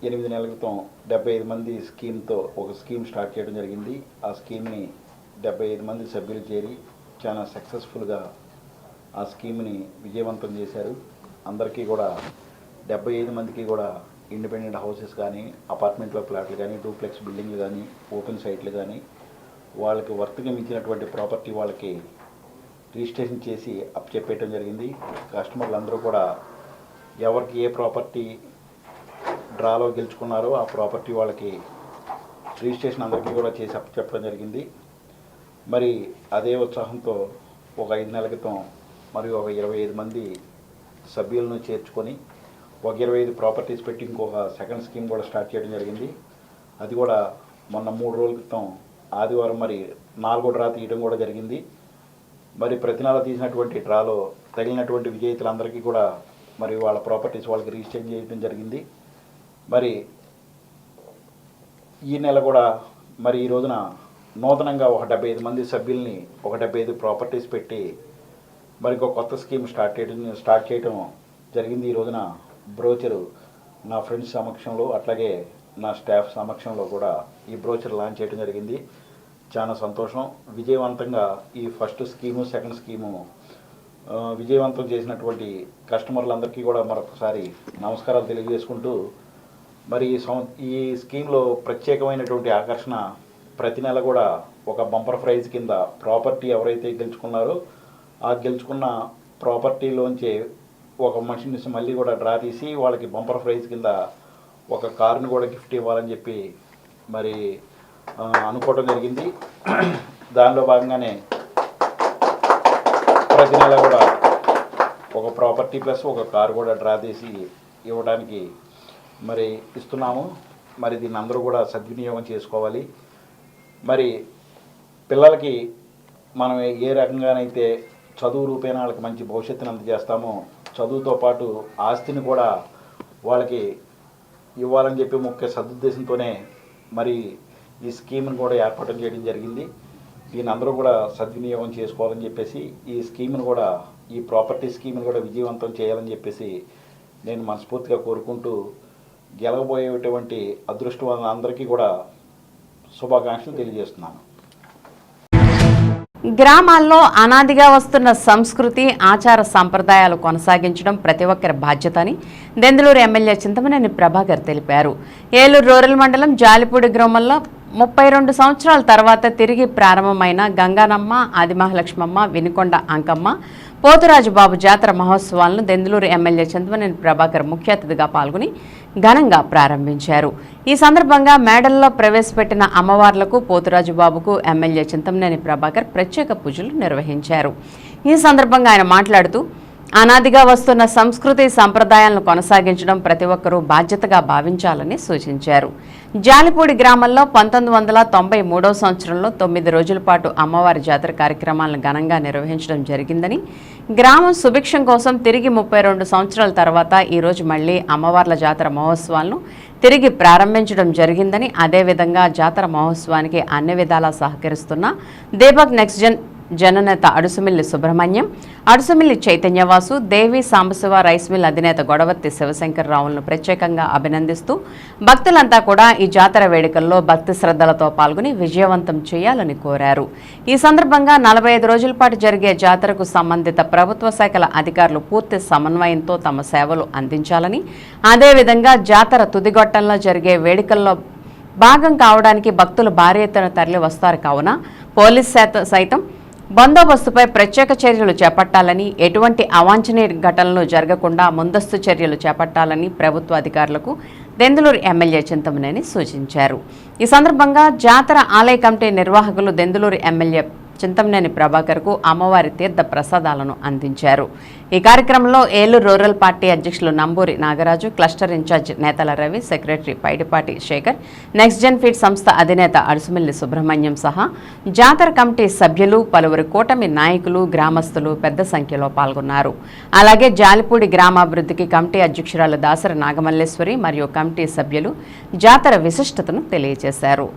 8 నెలల క్రితం 75 మంది స్కీమ్తో ఒక స్కీమ్ స్టార్ట్ చేయడం జరిగింది. ఆ స్కీమ్ని 75 మంది సభ్యులు చేరి చాలా సక్సెస్ఫుల్గా ఆ స్కీమ్ని విజయవంతం చేశారు. అందరికీ కూడా 75 మందికి కూడా ఇండిపెండెంట్ హౌసెస్ కానీ, అపార్ట్మెంట్లో ఫ్లాట్లు కానీ, డూప్లెక్స్ బిల్డింగ్లు కానీ, ఓపెన్ సైట్లు కానీ, వాళ్ళకి వర్త్గా మించినటువంటి ప్రాపర్టీ వాళ్ళకి రిజిస్ట్రేషన్ చేసి అప్పచెప్పేయడం జరిగింది. కస్టమర్లు అందరూ కూడా ఎవరికి ఏ ప్రాపర్టీ డ్రాలో గెలుచుకున్నారో ఆ ప్రాపర్టీ వాళ్ళకి రిజిస్ట్రేషన్ అందరికీ కూడా చేసి అప్పచెప్పడం జరిగింది. మరి అదే ఉత్సాహంతో ఒక 5 నెలల క్రితం మరియు ఒక 25 మంది సభ్యులను చేర్చుకొని ఒక 25 ప్రాపర్టీస్ పెట్టి ఇంకొక సెకండ్ స్కీమ్ కూడా స్టార్ట్ చేయడం జరిగింది. అది కూడా మొన్న 3 రోజుల క్రితం ఆదివారం మరి 4వ డ్రా తీయడం కూడా జరిగింది. మరి ప్రతి నెల తీసినటువంటి డ్రాలో తగిలినటువంటి విజేతలందరికీ కూడా మరి వాళ్ళ ప్రాపర్టీస్ వాళ్ళకి రిజిస్టర్ చేయడం జరిగింది. మరి ఈ నెల కూడా మరి ఈ రోజున నూతనంగా ఒక 75 మంది సభ్యుల్ని ఒక 75 ప్రాపర్టీస్ పెట్టి మరి ఇంకో కొత్త స్కీమ్ స్టార్ట్ చేయడం జరిగింది. ఈ రోజున బ్రోచరు నా ఫ్రెండ్స్ సమక్షంలో అట్లాగే నా స్టాఫ్ సమక్షంలో కూడా ఈ బ్రోచర్ లాంచ్ చేయడం జరిగింది. చాలా సంతోషం. విజయవంతంగా ఈ ఫస్ట్ స్కీము, సెకండ్ స్కీము విజయవంతం చేసినటువంటి కస్టమర్లందరికీ కూడా మరొకసారి నమస్కారాలు తెలియజేసుకుంటూ మరి ఈ స్కీమ్లో ప్రత్యేకమైనటువంటి ఆకర్షణ ప్రతి నెల కూడా ఒక బంపర్ ప్రైజ్ కింద ప్రాపర్టీ ఎవరైతే గెలుచుకున్నారో ఆ గెలుచుకున్న ప్రాపర్టీలోంచే ఒక మనిషిని మళ్ళీ కూడా డ్రా తీసి వాళ్ళకి బంపర్ ప్రైజ్ కింద ఒక కారుని కూడా గిఫ్ట్ ఇవ్వాలని చెప్పి మరి అనుకోవడం జరిగింది. దానిలో భాగంగానే ప్రతి నెల కూడా ఒక ప్రాపర్టీ ప్లస్ ఒక కారు కూడా డ్రా తీసి ఇవ్వడానికి మరి ఇస్తున్నాము. మరి దీన్ని అందరూ కూడా సద్వినియోగం చేసుకోవాలి. మరి పిల్లలకి మనం ఏ రకంగానైతే చదువు రూపేణ వాళ్ళకి మంచి భవిష్యత్తును అందజేస్తామో, చదువుతో పాటు ఆస్తిని కూడా వాళ్ళకి ఇవ్వాలని చెప్పి ముఖ్య సదుద్దేశంతోనే మరి ఈ స్కీమ్ని కూడా ఏర్పాటు చేయడం జరిగింది. దీన్ని అందరూ కూడా సద్వినియోగం చేసుకోవాలని చెప్పేసి ఈ స్కీమ్ని కూడా, ఈ ప్రాపర్టీ స్కీమ్ని కూడా విజయవంతం చేయాలని చెప్పేసి నేను మనస్ఫూర్తిగా కోరుకుంటూ గెలవబోయేటువంటి అదృష్టవంతులందరికీ కూడా శుభాకాంక్షలు తెలియజేస్తున్నాను. గ్రామాల్లో అనాదిగా వస్తున్న సంస్కృతి ఆచార సంప్రదాయాలు కొనసాగించడం ప్రతి ఒక్కరి బాధ్యత అని దెందులూరు ఎమ్మెల్యే చింతమనేని ప్రభాకర్ తెలిపారు. ఏలూరు రూరల్ మండలం జాలిపూడి గ్రామంలో 32 సంవత్సరాల తర్వాత తిరిగి ప్రారంభమైన గంగానమ్మ, ఆదిమహాలక్ష్మమ్మ, వినుకొండ అంకమ్మ, పోతురాజుబాబు జాతర మహోత్సవాలను దెందులూరు ఎమ్మెల్యే చింతమనేని ప్రభాకర్ ముఖ్య అతిథిగా పాల్గొని ఘనంగా ప్రారంభించారు. ఈ సందర్భంగా మేడల్లో ప్రవేశపెట్టిన అమ్మవార్లకు పోతురాజుబాబుకు ఎమ్మెల్యే చింతమనేని ప్రభాకర్ ప్రత్యేక పూజలు నిర్వహించారు. ఈ సందర్భంగా ఆయన మాట్లాడుతూ అనాదిగా వస్తున్న సంస్కృతి సంప్రదాయాలను కొనసాగించడం ప్రతి ఒక్కరూ బాధ్యతగా భావించాలని సూచించారు. జాలిపూడి గ్రామంలో 1993వ సంవత్సరంలో 9 రోజుల పాటు అమ్మవారి జాతర కార్యక్రమాలను ఘనంగా నిర్వహించడం జరిగిందని, గ్రామం సుభిక్షం కోసం తిరిగి 32 సంవత్సరాల తర్వాత ఈరోజు మళ్లీ అమ్మవార్ల జాతర మహోత్సవాలను తిరిగి ప్రారంభించడం జరిగిందని, అదేవిధంగా జాతర మహోత్సవానికి అన్ని విధాలా సహకరిస్తున్న దీపక్ నెక్స్ట్ జన్ జననేత అడుసుమిల్లి సుబ్రహ్మణ్యం, అడుసుమిల్లి చైతన్యవాసు, దేవి సాంబశివ రైస్ మిల్ అధినేత గొడవర్తి శివశంకర్రావులను ప్రత్యేకంగా అభినందిస్తూ భక్తులంతా కూడా ఈ జాతర వేడుకల్లో భక్తి శ్రద్ధలతో పాల్గొని విజయవంతం చేయాలని కోరారు. ఈ సందర్భంగా 45 రోజుల పాటు జరిగే జాతరకు సంబంధిత ప్రభుత్వ శాఖల అధికారులు పూర్తి సమన్వయంతో తమ సేవలు అందించాలని, అదేవిధంగా జాతర తుదిగొట్టంలో జరిగే వేడుకల్లో భాగం కావడానికి భక్తులు భారీ ఎత్తున తరలి వస్తారు కావున పోలీస్ సైతం బందోబస్తుపై ప్రత్యేక చర్యలు చేపట్టాలని, ఎటువంటి అవాంఛనీయ ఘటనలు జరగకుండా ముందస్తు చర్యలు చేపట్టాలని ప్రభుత్వ అధికారులకు దెందులూరు ఎమ్మెల్యే చింతమనేని సూచించారు. ఈ సందర్భంగా జాతర ఆలయ కమిటీ నిర్వాహకులు దెందులూరు ఎమ్మెల్యే చింతమనేని ప్రభాకర్కు అమ్మవారి తీర్థ ప్రసాదాలను అందించారు. ఈ కార్యక్రమంలో ఏలూరు రూరల్ పార్టీ అధ్యక్షులు నంబూరి నాగరాజు, క్లస్టర్ ఇన్ఛార్జ్ నేతల Ravi, secretary Paidipati Shekhar, next gen feed సంస్థ అధినేత అడుసుమిల్లి సుబ్రహ్మణ్యం సహా జాతర కమిటీ సభ్యులు, పలువురు కూటమి నాయకులు, గ్రామస్తులు పెద్ద సంఖ్యలో పాల్గొన్నారు. అలాగే జాలిపూడి గ్రామాభివృద్ధికి కమిటీ అధ్యక్షురాలు దాసరి నాగమల్లేశ్వరి మరియు కమిటీ సభ్యులు జాతర విశిష్టతను తెలియజేశారు.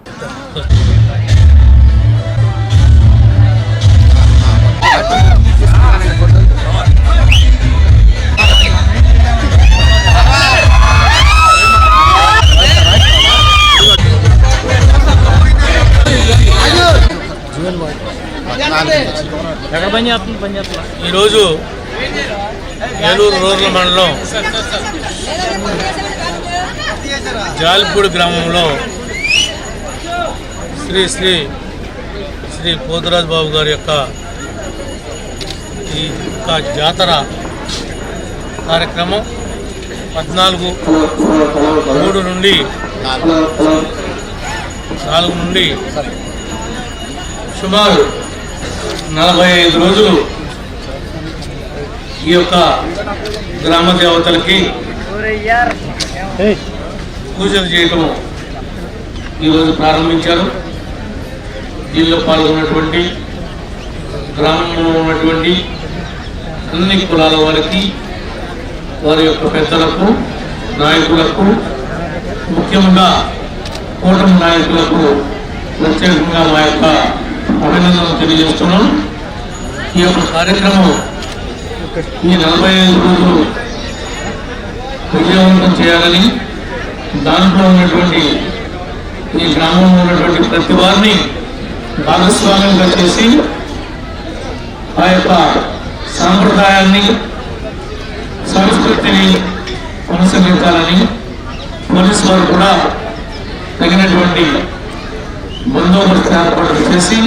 ఈరోజు ఏలూరు రూరల్ మండలం జాలిపూడి గ్రామంలో శ్రీ శ్రీ శ్రీ పోతురాజు బాబు గారి యొక్క ఈ జాతర కార్యక్రమం 14/3 నుండి 4 నుండి సుమారు 45 రోజులు ఈ యొక్క గ్రామ దేవతలకి పూజలు చేయటం ఈరోజు ప్రారంభించారు. దీనిలో పాల్గొన్నటువంటి గ్రామంలో ఉన్నటువంటి అన్ని కులాల వారికి, వారి యొక్క పెద్దలకు, నాయకులకు, ముఖ్యంగా కూటమి నాయకులకు ప్రత్యేకంగా మా యొక్క అభినందనలు తెలియజేస్తున్నాం. ఈ యొక్క కార్యక్రమం ఈ 45 రోజులు విజయవంతం చేయాలని, దాంట్లో ఉన్నటువంటి ఈ గ్రామంలో ఉన్నటువంటి ప్రతి వారిని భాగస్వామ్యంగా చేసి ఆ యొక్క సాంప్రదాయాన్ని, సంస్కృతిని కొనసాగించాలని పోలీసు వారు కూడా తగినటువంటి బందోబస్తు ఏర్పాటు చేసి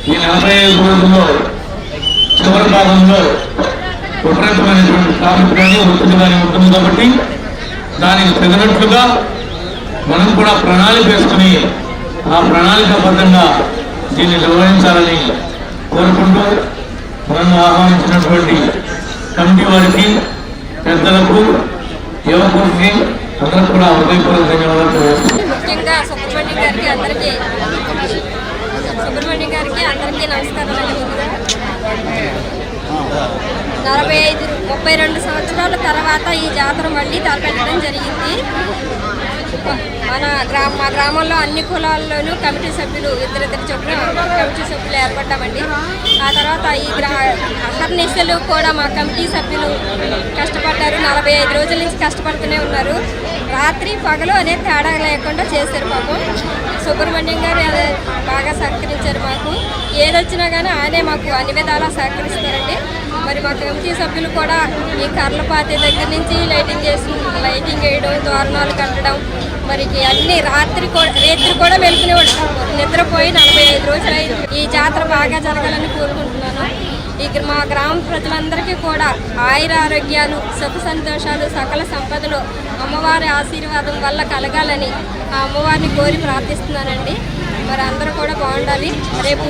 ఈ 45 రోజుల్లో చివరి భాగంలో విపరీతమైనటువంటి ట్రాఫిక్ కానీ ఒత్తిడి కానీ ఉంటుంది కాబట్టి దానికి తగినట్లుగా మనం కూడా ప్రణాళిక వేసుకుని ఆ ప్రణాళికాబద్ధంగా దీన్ని నిర్వహించాలని కోరుకుంటూ నన్ను ఆహ్వానించినటువంటి కమిటీ వారికి, పెద్దలకు, యువకులకి అందరికి కూడా హృదయపూర్వక ధన్యవాదాలు. ముఖ్యంగా సుబ్రహ్మణ్యం గారికి అందరికీ నమస్కారాలు. 32 సంవత్సరాల తర్వాత ఈ జాతర మళ్ళీ తలపెట్టడం జరిగింది. మా గ్రామంలో అన్ని కులాల్లోనూ కమిటీ సభ్యులు ఇద్దరిద్దరు చొప్పున కమిటీ సభ్యులు ఏర్పడ్డామండి. ఆ తర్వాత ఈ అహర్నిశలు కూడా మా కమిటీ సభ్యులు కష్టపడ్డారు. 45 రోజుల నుంచి కష్టపడుతూనే ఉన్నారు. రాత్రి పగలు అనే తేడా లేకుండా చేశారు. పాపం సుబ్రహ్మణ్యం గారు బాగా సహకరించారు. మాకు ఏదొచ్చినా కానీ ఆయనే మాకు అన్ని విధాలా సహకరిస్తారండి. మరి మా కమిటీ సభ్యులు కూడా ఈ కర్లపాతి దగ్గర నుంచి లైటింగ్ వేయడం, తోరణాలు కట్టడం, మరి అన్ని రేత్రి కూడా వెళ్తునేవాడు. నిద్రపోయి 45 రోజులు అయింది. ఈ జాతర బాగా జరగాలని కోరుకుంటున్నాను. మా గ్రామ ప్రజలందరికీ కూడా ఆయురారోగ్యాలు, సుఖ సంతోషాలు, సకల సంపదలు అమ్మవారి ఆశీర్వాదం వల్ల కలగాలని ఆ అమ్మవారిని కోరి ప్రార్థిస్తున్నానండి. మరి అందరూ కూడా బాగుండాలి. రేపు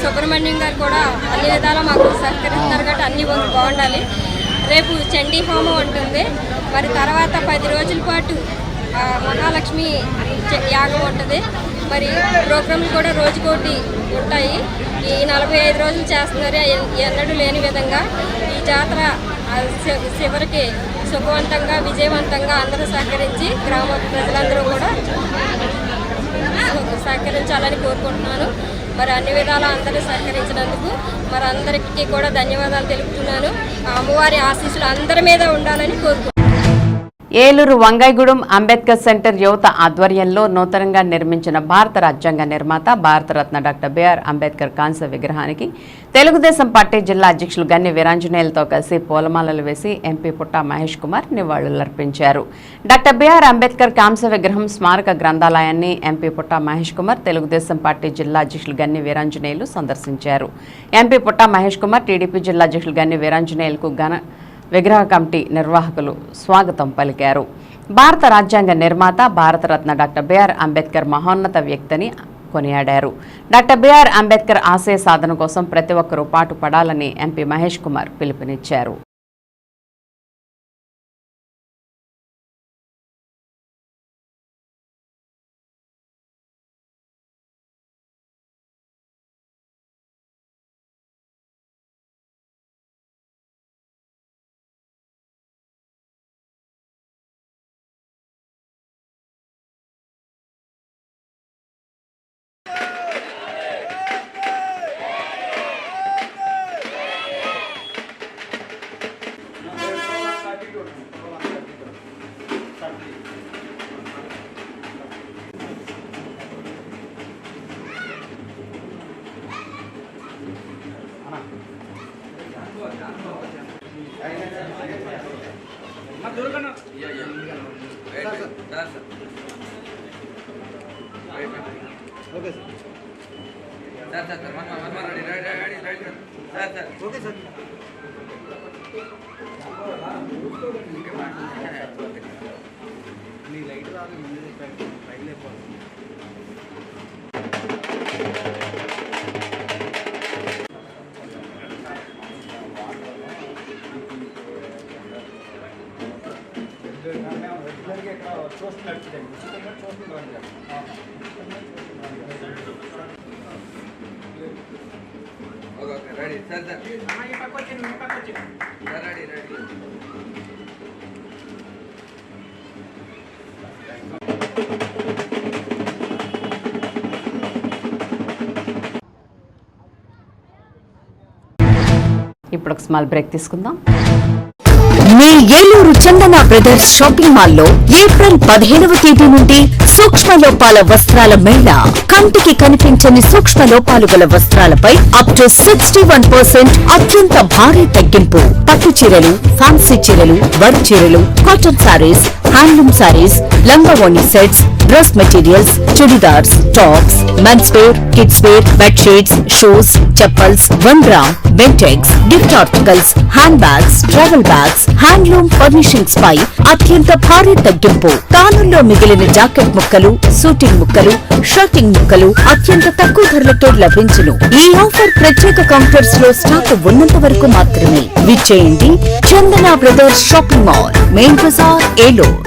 సుబ్రహ్మణ్యం గారు కూడా అన్ని విధాలా మాకు సహకరిస్తున్నారు కాబట్టి అన్ని బాగుండాలి. రేపు చండీ హోమం ఉంటుంది. మరి తర్వాత 10 రోజుల పాటు మహాలక్ష్మి యాగం ఉంటుంది. మరి ప్రోగ్రాంలు కూడా రోజుకోటి ఉంటాయి. ఈ 45 రోజులు చేస్తున్నారు ఎన్నడూ లేని విధంగా. ఈ జాతర చివరికి శుభవంతంగా, విజయవంతంగా అందరూ సహకరించి గ్రామ ప్రజలందరూ కూడా సహకరించాలని కోరుకుంటున్నాను. మరి అన్ని విధాలా అందరూ సహకరించినందుకు మరి అందరికీ కూడా ధన్యవాదాలు తెలుపుతున్నాను. అమ్మవారి ఆశీస్సులు అందరి మీద ఉండాలని కోరుకుంటున్నాను. ఏలూరు వంగైగూడెం అంబేద్కర్ సెంటర్ యువత ఆధ్వర్యంలో నూతనంగా నిర్మించిన భారత రాజ్యాంగ నిర్మాత భారతరత్న డాక్టర్ బిఆర్ అంబేద్కర్ కాంస్య విగ్రహానికి తెలుగుదేశం పార్టీ జిల్లా అధ్యక్షులు గన్ని వీరాంజనేయులతో కలిసి పూలమాలలు వేసి ఎంపీ పుట్టా మహేష్ కుమార్ నివాళులర్పించారు. డాక్టర్ బిఆర్ అంబేద్కర్ కాంస్య విగ్రహం స్మారక గ్రంథాలయాన్ని ఎంపీ పుట్టా మహేష్ కుమార్ తెలుగుదేశం పార్టీ జిల్లా అధ్యక్షులు గన్ని వీరాంజనేయులు సందర్శించారు. ఎంపీ పుట్టా మహేష్ కుమార్ టీడీపీ జిల్లా అధ్యక్షులు గన్ని వీరాంజనేయులకు విగ్రహ కమిటీ నిర్వాహకులు స్వాగతం పలికారు. భారత రాజ్యాంగ నిర్మాత భారతరత్న డాక్టర్ బిఆర్ అంబేద్కర్ మహోన్నత వ్యక్తిని కొనియాడారు. డాక్టర్ బిఆర్ అంబేద్కర్ ఆశయ సాధన కోసం ప్రతి ఒక్కరూ పాటుపడాలని ఎంపీ మహేష్ కుమార్ పిలుపునిచ్చారు. ఇప్పుడు ఒక స్మాల్ బ్రేక్ తీసుకుందాం. మీ ఏలూరు చందన బ్రదర్స్ షాపింగ్ మాల్లో ఏప్రిల్ 15వ తేదీ నుండి సూక్ష్మ లోపాల వస్త్రాల మేళా. కంటికి కనిపించని సూక్ష్మ లోపాలు గల వస్త్రాలపై అప్ టు 61% అత్యంత భారీ తగ్గింపు. పట్టు చీరలు, ఫ్యాన్సీ చీరలు, వర్క్ చీరలు, కాటన్ సారీస్, హ్యాండ్లూమ్ సారీస్, లంగావోణి sets, dress materials, chudidars, tops, men's wear, kids wear, bedsheets, shoes, chappals, 1 gram, Bentex, gift articles, hand bags, travel bags, handloom furnishings పై అత్యంత భారీ తగ్గింపు. తానుల్లో మిగిలిన జాకెట్ ముక్కలు, సూటింగ్ ముక్కలు, షర్టింగ్ ముక్కలు అత్యంత తక్కువ ధరలకే లభించును. ఈ ఆఫర్ ప్రత్యేక కౌంటర్స్ లో స్టాక్ ఉన్నంత వరకు మాత్రమే. విచ్చేయండి Chandana brothers shopping mall, main Bazar, Eluru.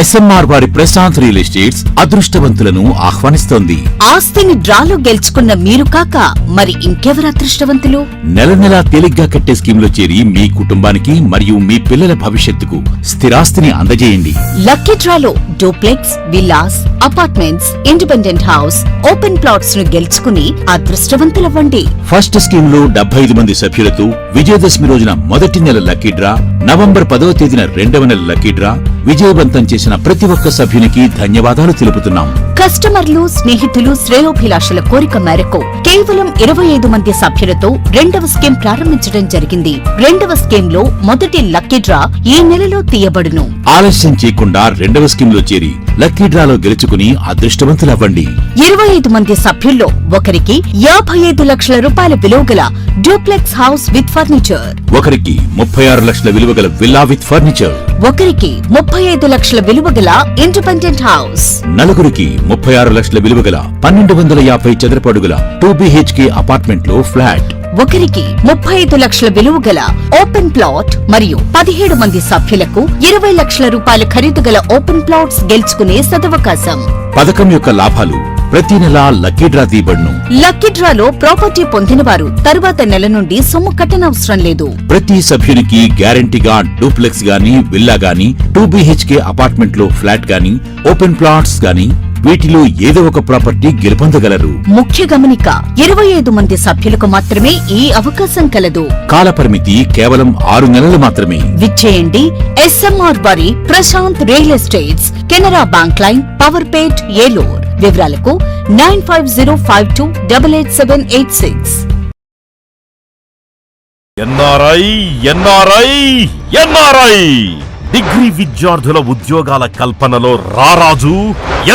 SMR వారి ప్రశాంత్ రియల్ ఎస్టేట్స్ అదృష్టవంతులను ఆహ్వానిస్తోంది. ఆస్తిని డ్రాలో గెలుచుకున్న మీరు కాక మరి ఇంకెవరు అదృష్టవంతులు? నెల నెలా తేలిగ్గా కట్టే స్కీమ్లో చేరి మీ కుటుంబానికి మరియు మీ పిల్లల భవిష్యత్తుకు స్థిరాస్తిని అందజేయండి. లక్కీ డ్రాలో duplex, villas, apartments, independent house, open plots ను గెలుచుకుని అదృష్టవంతులవ్వండి. ఫస్ట్ స్కీమ్ లో 75 మంది సభ్యులతో విజయదశమి రోజున మొదటి నెల లక్కీ డ్రా, నవంబర్ 10వ తేదీన 2వ నెల లక్కీ డ్రా విజయవంతం చేసిన ప్రతి ఒక్క సభ్యునికి ధన్యవాదాలు తెలుపుతున్నాం. కస్టమర్లు, స్నేహితులు, శ్రేయోభిలాషుల కోరిక మేరకు కేవలం 25 మంది సభ్యులతో 2వ స్కీమ్ ప్రారంభించడం జరిగింది. 2వ స్కీమ్ లో మొదటి లక్కీ డ్రా ఈ నెలలో తీయబడును. ఆలస్యం చేయకుండా 2వ స్కీమ్ లో చేరి లక్కీ డ్రాలో గెలుచుకుని అదృష్టవంతులవ్వండి. 25 మంది సభ్యుల్లో ఒకరికి 55 లక్షల రూపాయల విలువగల డూప్లెక్స్ హౌస్ విత్ ఫర్నిచర్, ఒకరికి 36 లక్షల విలువగల విల్లా విత్ ఫర్నిచర్, ఒకరికి 35 లక్షల విలువగల ఇండిపెండెంట్ హౌస్, నలుగురికి 36 లక్షల విలువగల 1250 చదరపు అడుగుల 2BHK అపార్ట్మెంట్ లో ఫ్లాట్, ఒకరికి 35 లక్షల విలువగల ఓపెన్ ప్లాట్ మరియు 17 మంది సభ్యులకు 20 లక్షల రూపాయల ఖరీదు గల ఓపెన్ ప్లాట్స్ గెలుచుకునే సదవకాశం. పథకం యొక్క లాభాలు ప్రతి నెలా లక్కీ డ్రా తీయబడును. లక్కీ డ్రాలో ప్రాపర్టీ పొందిన వారు తరువాత నెల నుండి సొమ్ము కట్టనవసరం లేదు. ప్రతి సభ్యునికి గ్యారంటీగా డూప్లెక్స్ గాని, విల్లా గాని, 2BHK అపార్ట్మెంట్ లో ఫ్లాట్ గాని, ఓపెన్ ప్లాట్స్ గాని వీటిలో ఏదో ఒక ప్రాపర్టీ గెలుపొందగలరు. ముఖ్య గమనిక, 25 మంది సభ్యులకు మాత్రమే ఈ అవకాశం కలదు. కాలపరిమితి కేవలం 6 నెలలు మాత్రమే. విచ్చేయండి ఎస్ఎంఆర్ వారి Prashanth real estates, Canara bank line, Powerpet, Eluru. వివరాలకు 9505288786. ఎన్ఆర్ఐ డిగ్రీ విద్యార్థుల ఉద్యోగాల కల్పనలో రారాజు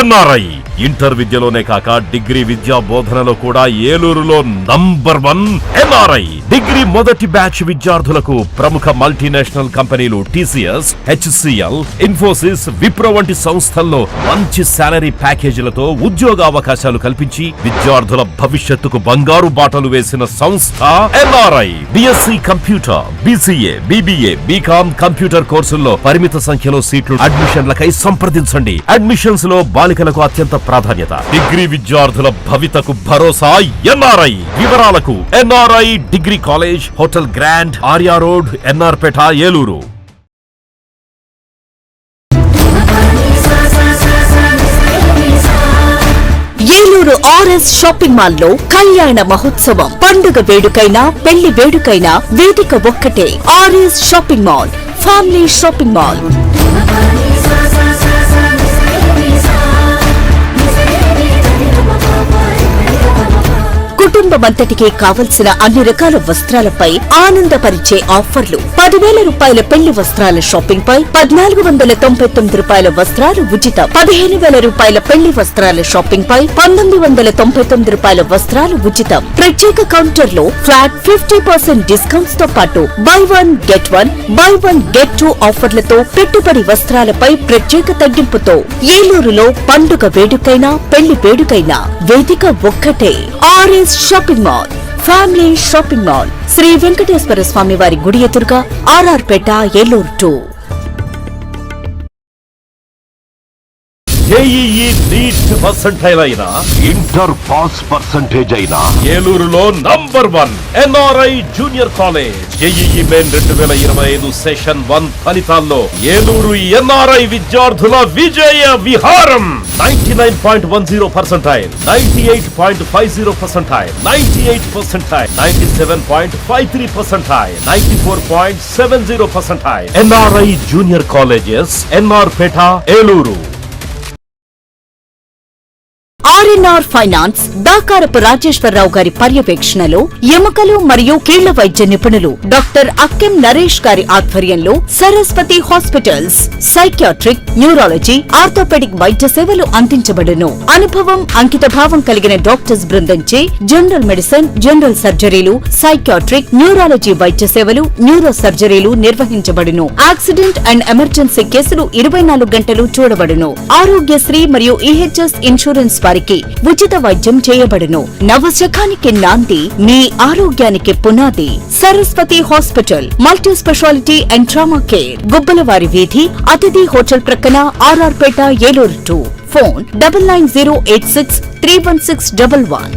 ఎన్ఆర్ఐ. ఇంటర్ విద్యలోనే కాక డిగ్రీ విద్యా బోధనలో కూడా ఏలూరులో నంబర్ 1 ఎన్ఆర్ఐ. డిగ్రీ మొదటి బ్యాచ్ విద్యార్థులకు ప్రముఖ మల్టీనేషనల్ కంపెనీలు TCS, HCL, ఇన్ఫోసిస్, విప్రో వంటి సంస్థల్లో మంచి శాలరీ ప్యాకేజీలతో ఉద్యోగ అవకాశాలు కల్పించి విద్యార్థుల భవిష్యత్తుకు బంగారు బాటలు వేసిన సంస్థ NRI. BSc computer, BCA, BBA, BCom computer కోర్సుల్లో పరిమిత సంఖ్యలో సీట్లు. అడ్మిషన్లకై సంప్రదించండి. అడ్మిషన్స్ లో బాలికలకు అత్యంత ప్రాధాన్యత. డిగ్రీ విద్యార్థుల భవితకు భరోసా ఎన్ఆర్ఐ. వివరాలకు NRI degree college, hotel grand, Arya road, NR Peta, Eluru. Eluru RS shopping mall లో కళ్యాణ మహోత్సవం. పండుగ వేడుకైనా, పెళ్లి వేడుకైనా వేదిక ఒక్కటే. RS shopping mall, family shopping mall. కుటుంబమంతటికి కావలసిన అన్ని రకాల వస్త్రాలపై ఆనందపరిచే ఆఫర్లు. 10,000 రూపాయల పెళ్లి వస్త్రాల షాపింగ్ పై 1,499 రూపాయల వస్త్రాలు ఉచితం. 15,000 రూపాయల పెళ్లి వస్త్రాల షాపింగ్ పై 1,999 రూపాయల వస్త్రాలు ఉచితం. ప్రత్యేక కౌంటర్ లో ఫ్లాట్ 50% డిస్కౌంట్స్ తో పాటు buy one get one, buy one get two ఆఫర్లతో పెట్టుబడి వస్త్రాలపై ప్రత్యేక తగ్గింపుతో ఏలూరులో పండుగ వేడుకైనా, పెళ్లి వేడుకైనా వేదిక ఒక్కటే. RS shopping mall, family shopping mall, Shri Venkateswara Swamy వారి గుడి ఎదురుగా, RR Peta, Eluru 2. JEE NEET percentile అయినా, ఇంటర్ పాస్ పర్సెంటేజ్ అయినా ఏలూరులో number 1 NRI junior college. JEE main 2025 session 1 ఫలితాల్లో ఏలూరు ఎన్ఆర్ఐ విద్యార్థుల విజయ విహారం. 99.10 percentile, 98.50 percentile, 98 percentile, 97.53 percentile, 94.70 percentile. NRI junior colleges, NR Peta, Eluru. RNR finance Dakarapu Rajeswara Rao గారి పర్యవేక్షణలో ఎముకలు మరియు కీళ్ల వైద్య నిపుణులు డాక్టర్ అక్కెం నరేష్ గారి ఆధ్వర్యంలో Saraswati hospitals psychiatric, neurology, orthopaedic వైద్య సేవలు అందించబడును. అనుభవం, అంకిత భావం కలిగిన డాక్టర్స్ బృందంచే జనరల్ మెడిసిన్, జనరల్ సర్జరీలు, సైకియాట్రిక్, న్యూరాలజీ వైద్య సేవలు, న్యూరో సర్జరీలు నిర్వహించబడును. యాక్సిడెంట్ అండ్ ఎమర్జెన్సీ కేసులు 24 గంటలు చూడబడును. ఆరోగ్యశ్రీ మరియు ఈహెచ్ఎస్ ఇన్సూరెన్స్ వారికి ఉచిత వైద్యం చేయబడును. నవశకానికి నాంది, మీ ఆరోగ్యానికి పునాది. Saraswati hospital, multi specialty and trauma care, గుబ్బలవారి వీధి, అతిథి హోటల్ ప్రక్కన, RR Peta, Eluru 2. Phone 9908631611.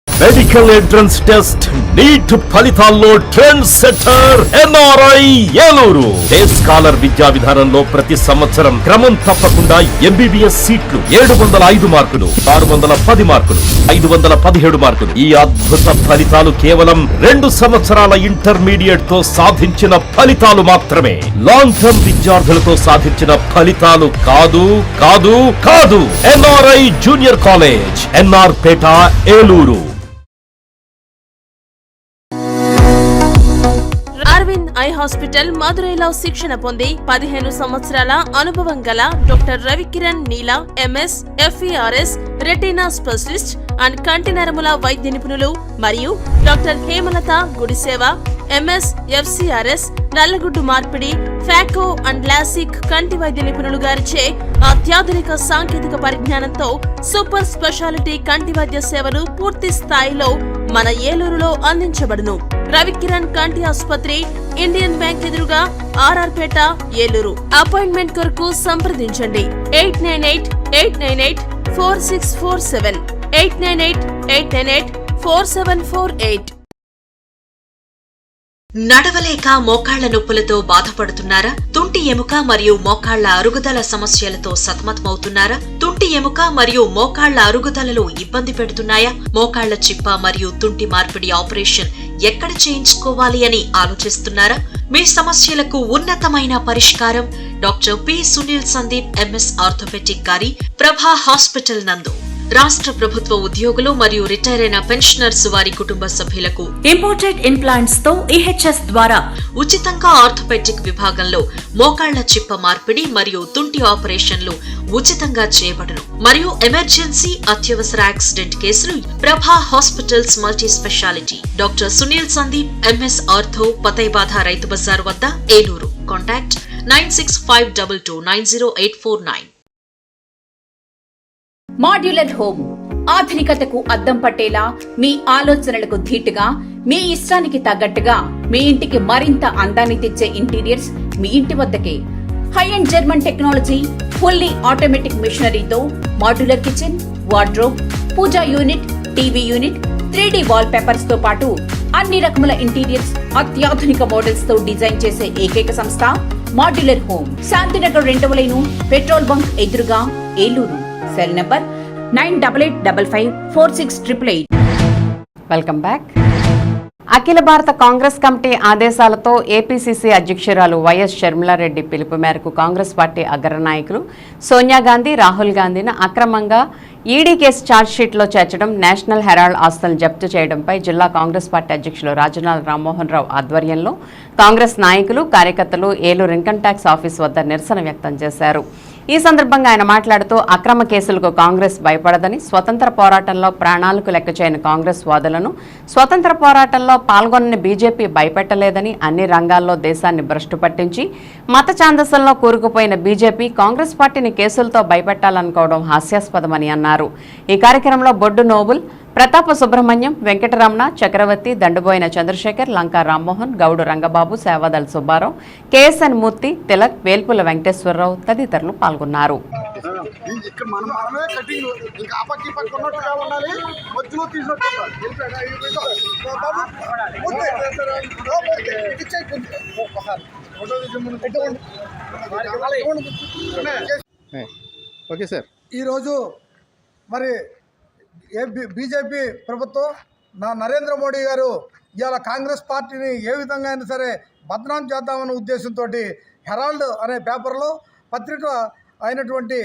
Medical entrance test NEET ఫలితాల్లో trend setter NRI Eluru. Day scholar విద్యా విధానంలో ప్రతి సంవత్సరం క్రమం తప్పకుండా ఎంబీబీఎస్ సీట్లు 705 మార్కులు, 610 మార్కులు, 517 మార్కులు. ఈ అద్భుత ఫలితాలు కేవలం 2 సంవత్సరాల ఇంటర్మీడియట్ తో సాధించిన ఫలితాలు మాత్రమే. లాంగ్ టర్మ్ విద్యార్థులతో సాధించిన ఫలితాలు కాదు కాదు కాదు. NRI junior college, NR Peta, Eluru. Aravind eye hospital మదురైలో శిక్షణ పొంది 15 సంవత్సరాల అనుభవం గల doctor Ravikiran Neela MS, FERS, retina specialist and కంటి నరముల వైద్య నిపుణులు మరియు doctor Hemalatha Gudiseva MS, FCRS, నల్లగుడ్డు మార్పిడి, ఫ్యాకో అండ్ లాసిక్ కంటి వైద్య నిపుణులు గారిచే అత్యాధునిక సాంకేతిక పరిజ్ఞానంతో సూపర్ స్పెషాలిటీ కంటి వైద్య సేవలు పూర్తి స్థాయిలో మన ఏలూరులో అందించబడును. రవికిరణ్ కంటి ఆసుపత్రి, ఇండియన్ బ్యాంక్ ఎదురుగా, ఆర్ఆర్ పేట, ఏలూరు. అపాయింట్మెంట్ కొరకు సంప్రదించండి 8988984647, 8988984748. నడవలేక మోకాళ్ల నొప్పులతో బాధపడుతున్నారా? తుంటి ఎముక మరియు మోకాళ్ల అరుగుదల సమస్యలతో సతమతమవుతున్నారా? తుంటి ఎముక మరియు మోకాళ్ల అరుగుదలలో ఇబ్బంది పెడుతున్నాయా? మోకాళ్ల చిప్ప మరియు తుంటి మార్పిడి ఆపరేషన్ ఎక్కడ చేయించుకోవాలి అని ఆలోచిస్తున్నారా? మీ సమస్యలకు ఉన్నతమైన పరిష్కారం doctor P. Sunil Sandeep MS orthopaedic గారి ప్రభా హాస్పిటల్ నందు. రాష్ట్ర ప్రభుత్వ ఉద్యోగులు మరియు రిటైర్ అయిన పెన్షనర్స్ వారి కుటుంబ సభ్యులకు ఇంపోర్టెడ్ ఇంప్లాంట్స్ తో ఈహెచ్ఎస్ ద్వారా ఉచితంగా ఆర్థోపెడిక్ విభాగంలో మోకాళ్ల చిప్ప మార్పిడి మరియు తుంటి ఆపరేషన్లు ఉచితంగా చేయబడును. మరియు ఎమర్జెన్సీ, అత్యవసర యాక్సిడెంట్ కేసులు Prabha hospitals multi specialty doctor Sunil Sandeep MS ortho, పతైబాధ రైతు బజార్ వద్ద, ఏలూరు. కాంటాక్ట్ 9652290849. మాడ్యులర్ హోమ్ ఆధునికతకు అద్దం పట్టేలా, మీ ఆలోచనలకు ధీటుగా, మీ ఇష్టానికి తగ్గట్టుగా మీ ఇంటికి మరింత అందాన్ని తెచ్చే ఇంటీరియర్స్ మీ ఇంటి వద్దకే. High and German technology, fully automatic మిషనరీతో modular kitchen, wardrobe, pooja unit, TV unit, 3D wall papers తో పాటు అన్ని రకముల ఇంటీరియర్స్ అత్యాధునిక మోడల్స్ తో డిజైన్ చేసే ఏకైక సంస్థ మాడ్యులర్ హోమ్. శాంతినగర్ 2వ లైను, పెట్రోల్ బంక్ ఎదురుగా, Eluru. Cell number 9855568888. Welcome back. Akhila Bharata Congress committee ఆదేశాలతో ఏపీసీసీ అధ్యక్షురాలు వైఎస్ షర్మిలారెడ్డి పిలుపు మేరకు కాంగ్రెస్ పార్టీ అగ్రనాయకులు సోనియా గాంధీ, రాహుల్ గాంధీని అక్రమంగా ఈడీ కేసు ఛార్జ్షీట్లో చేర్చడం, నేషనల్ హెరాల్డ్ ఆస్తులను జప్తు చేయడంపై జిల్లా కాంగ్రెస్ పార్టీ అధ్యక్షులు రాజనాల రామ్మోహన్ రావు ఆధ్వర్యంలో కాంగ్రెస్ నాయకులు, కార్యకర్తలు ఏలూరు ఇన్కమ్ ట్యాక్స్ ఆఫీస్ వద్ద నిరసన వ్యక్తం చేశారు. ఈ సందర్భంగా ఆయన మాట్లాడుతూ అక్రమ కేసులకు కాంగ్రెస్ భయపడదని, స్వతంత్ర పోరాటంలో ప్రాణాలకు లెక్క చేయని కాంగ్రెస్ వాదులను స్వతంత్ర పోరాటంలో పాల్గొనని బీజేపీ భయపెట్టలేదని, అన్ని రంగాల్లో దేశాన్ని భ్రష్టు పట్టించి మత ఛాందసంలో కూరుకుపోయిన బీజేపీ కాంగ్రెస్ పార్టీని కేసులతో భయపెట్టాలనుకోవడం హాస్యాస్పదమని అన్నారు. ఈ కార్యక్రమంలో బొడ్డు నోబుల్, ప్రతాప సుబ్రహ్మణ్యం, వెంకటరమణ, చక్రవర్తి, దండుబోయిన చంద్రశేఖర్, లంకా రామ్మోహన్, గౌడు రంగబాబు, సేవాదల్ సుబ్బారావు, కేఎస్ఎన్ మూర్తి, తిలక్, వేల్పుల వెంకటేశ్వరరావు తదితరులు పాల్గొన్నారు. ఈరోజు మరి బీజేపీ ప్రభుత్వం నరేంద్ర మోడీ గారు ఇవాళ కాంగ్రెస్ పార్టీని ఏ విధంగా అయినా సరే బదనాం చేద్దామనే ఉద్దేశంతో హెరాల్డ్ అనే పేపర్లో పత్రిక అయినటువంటి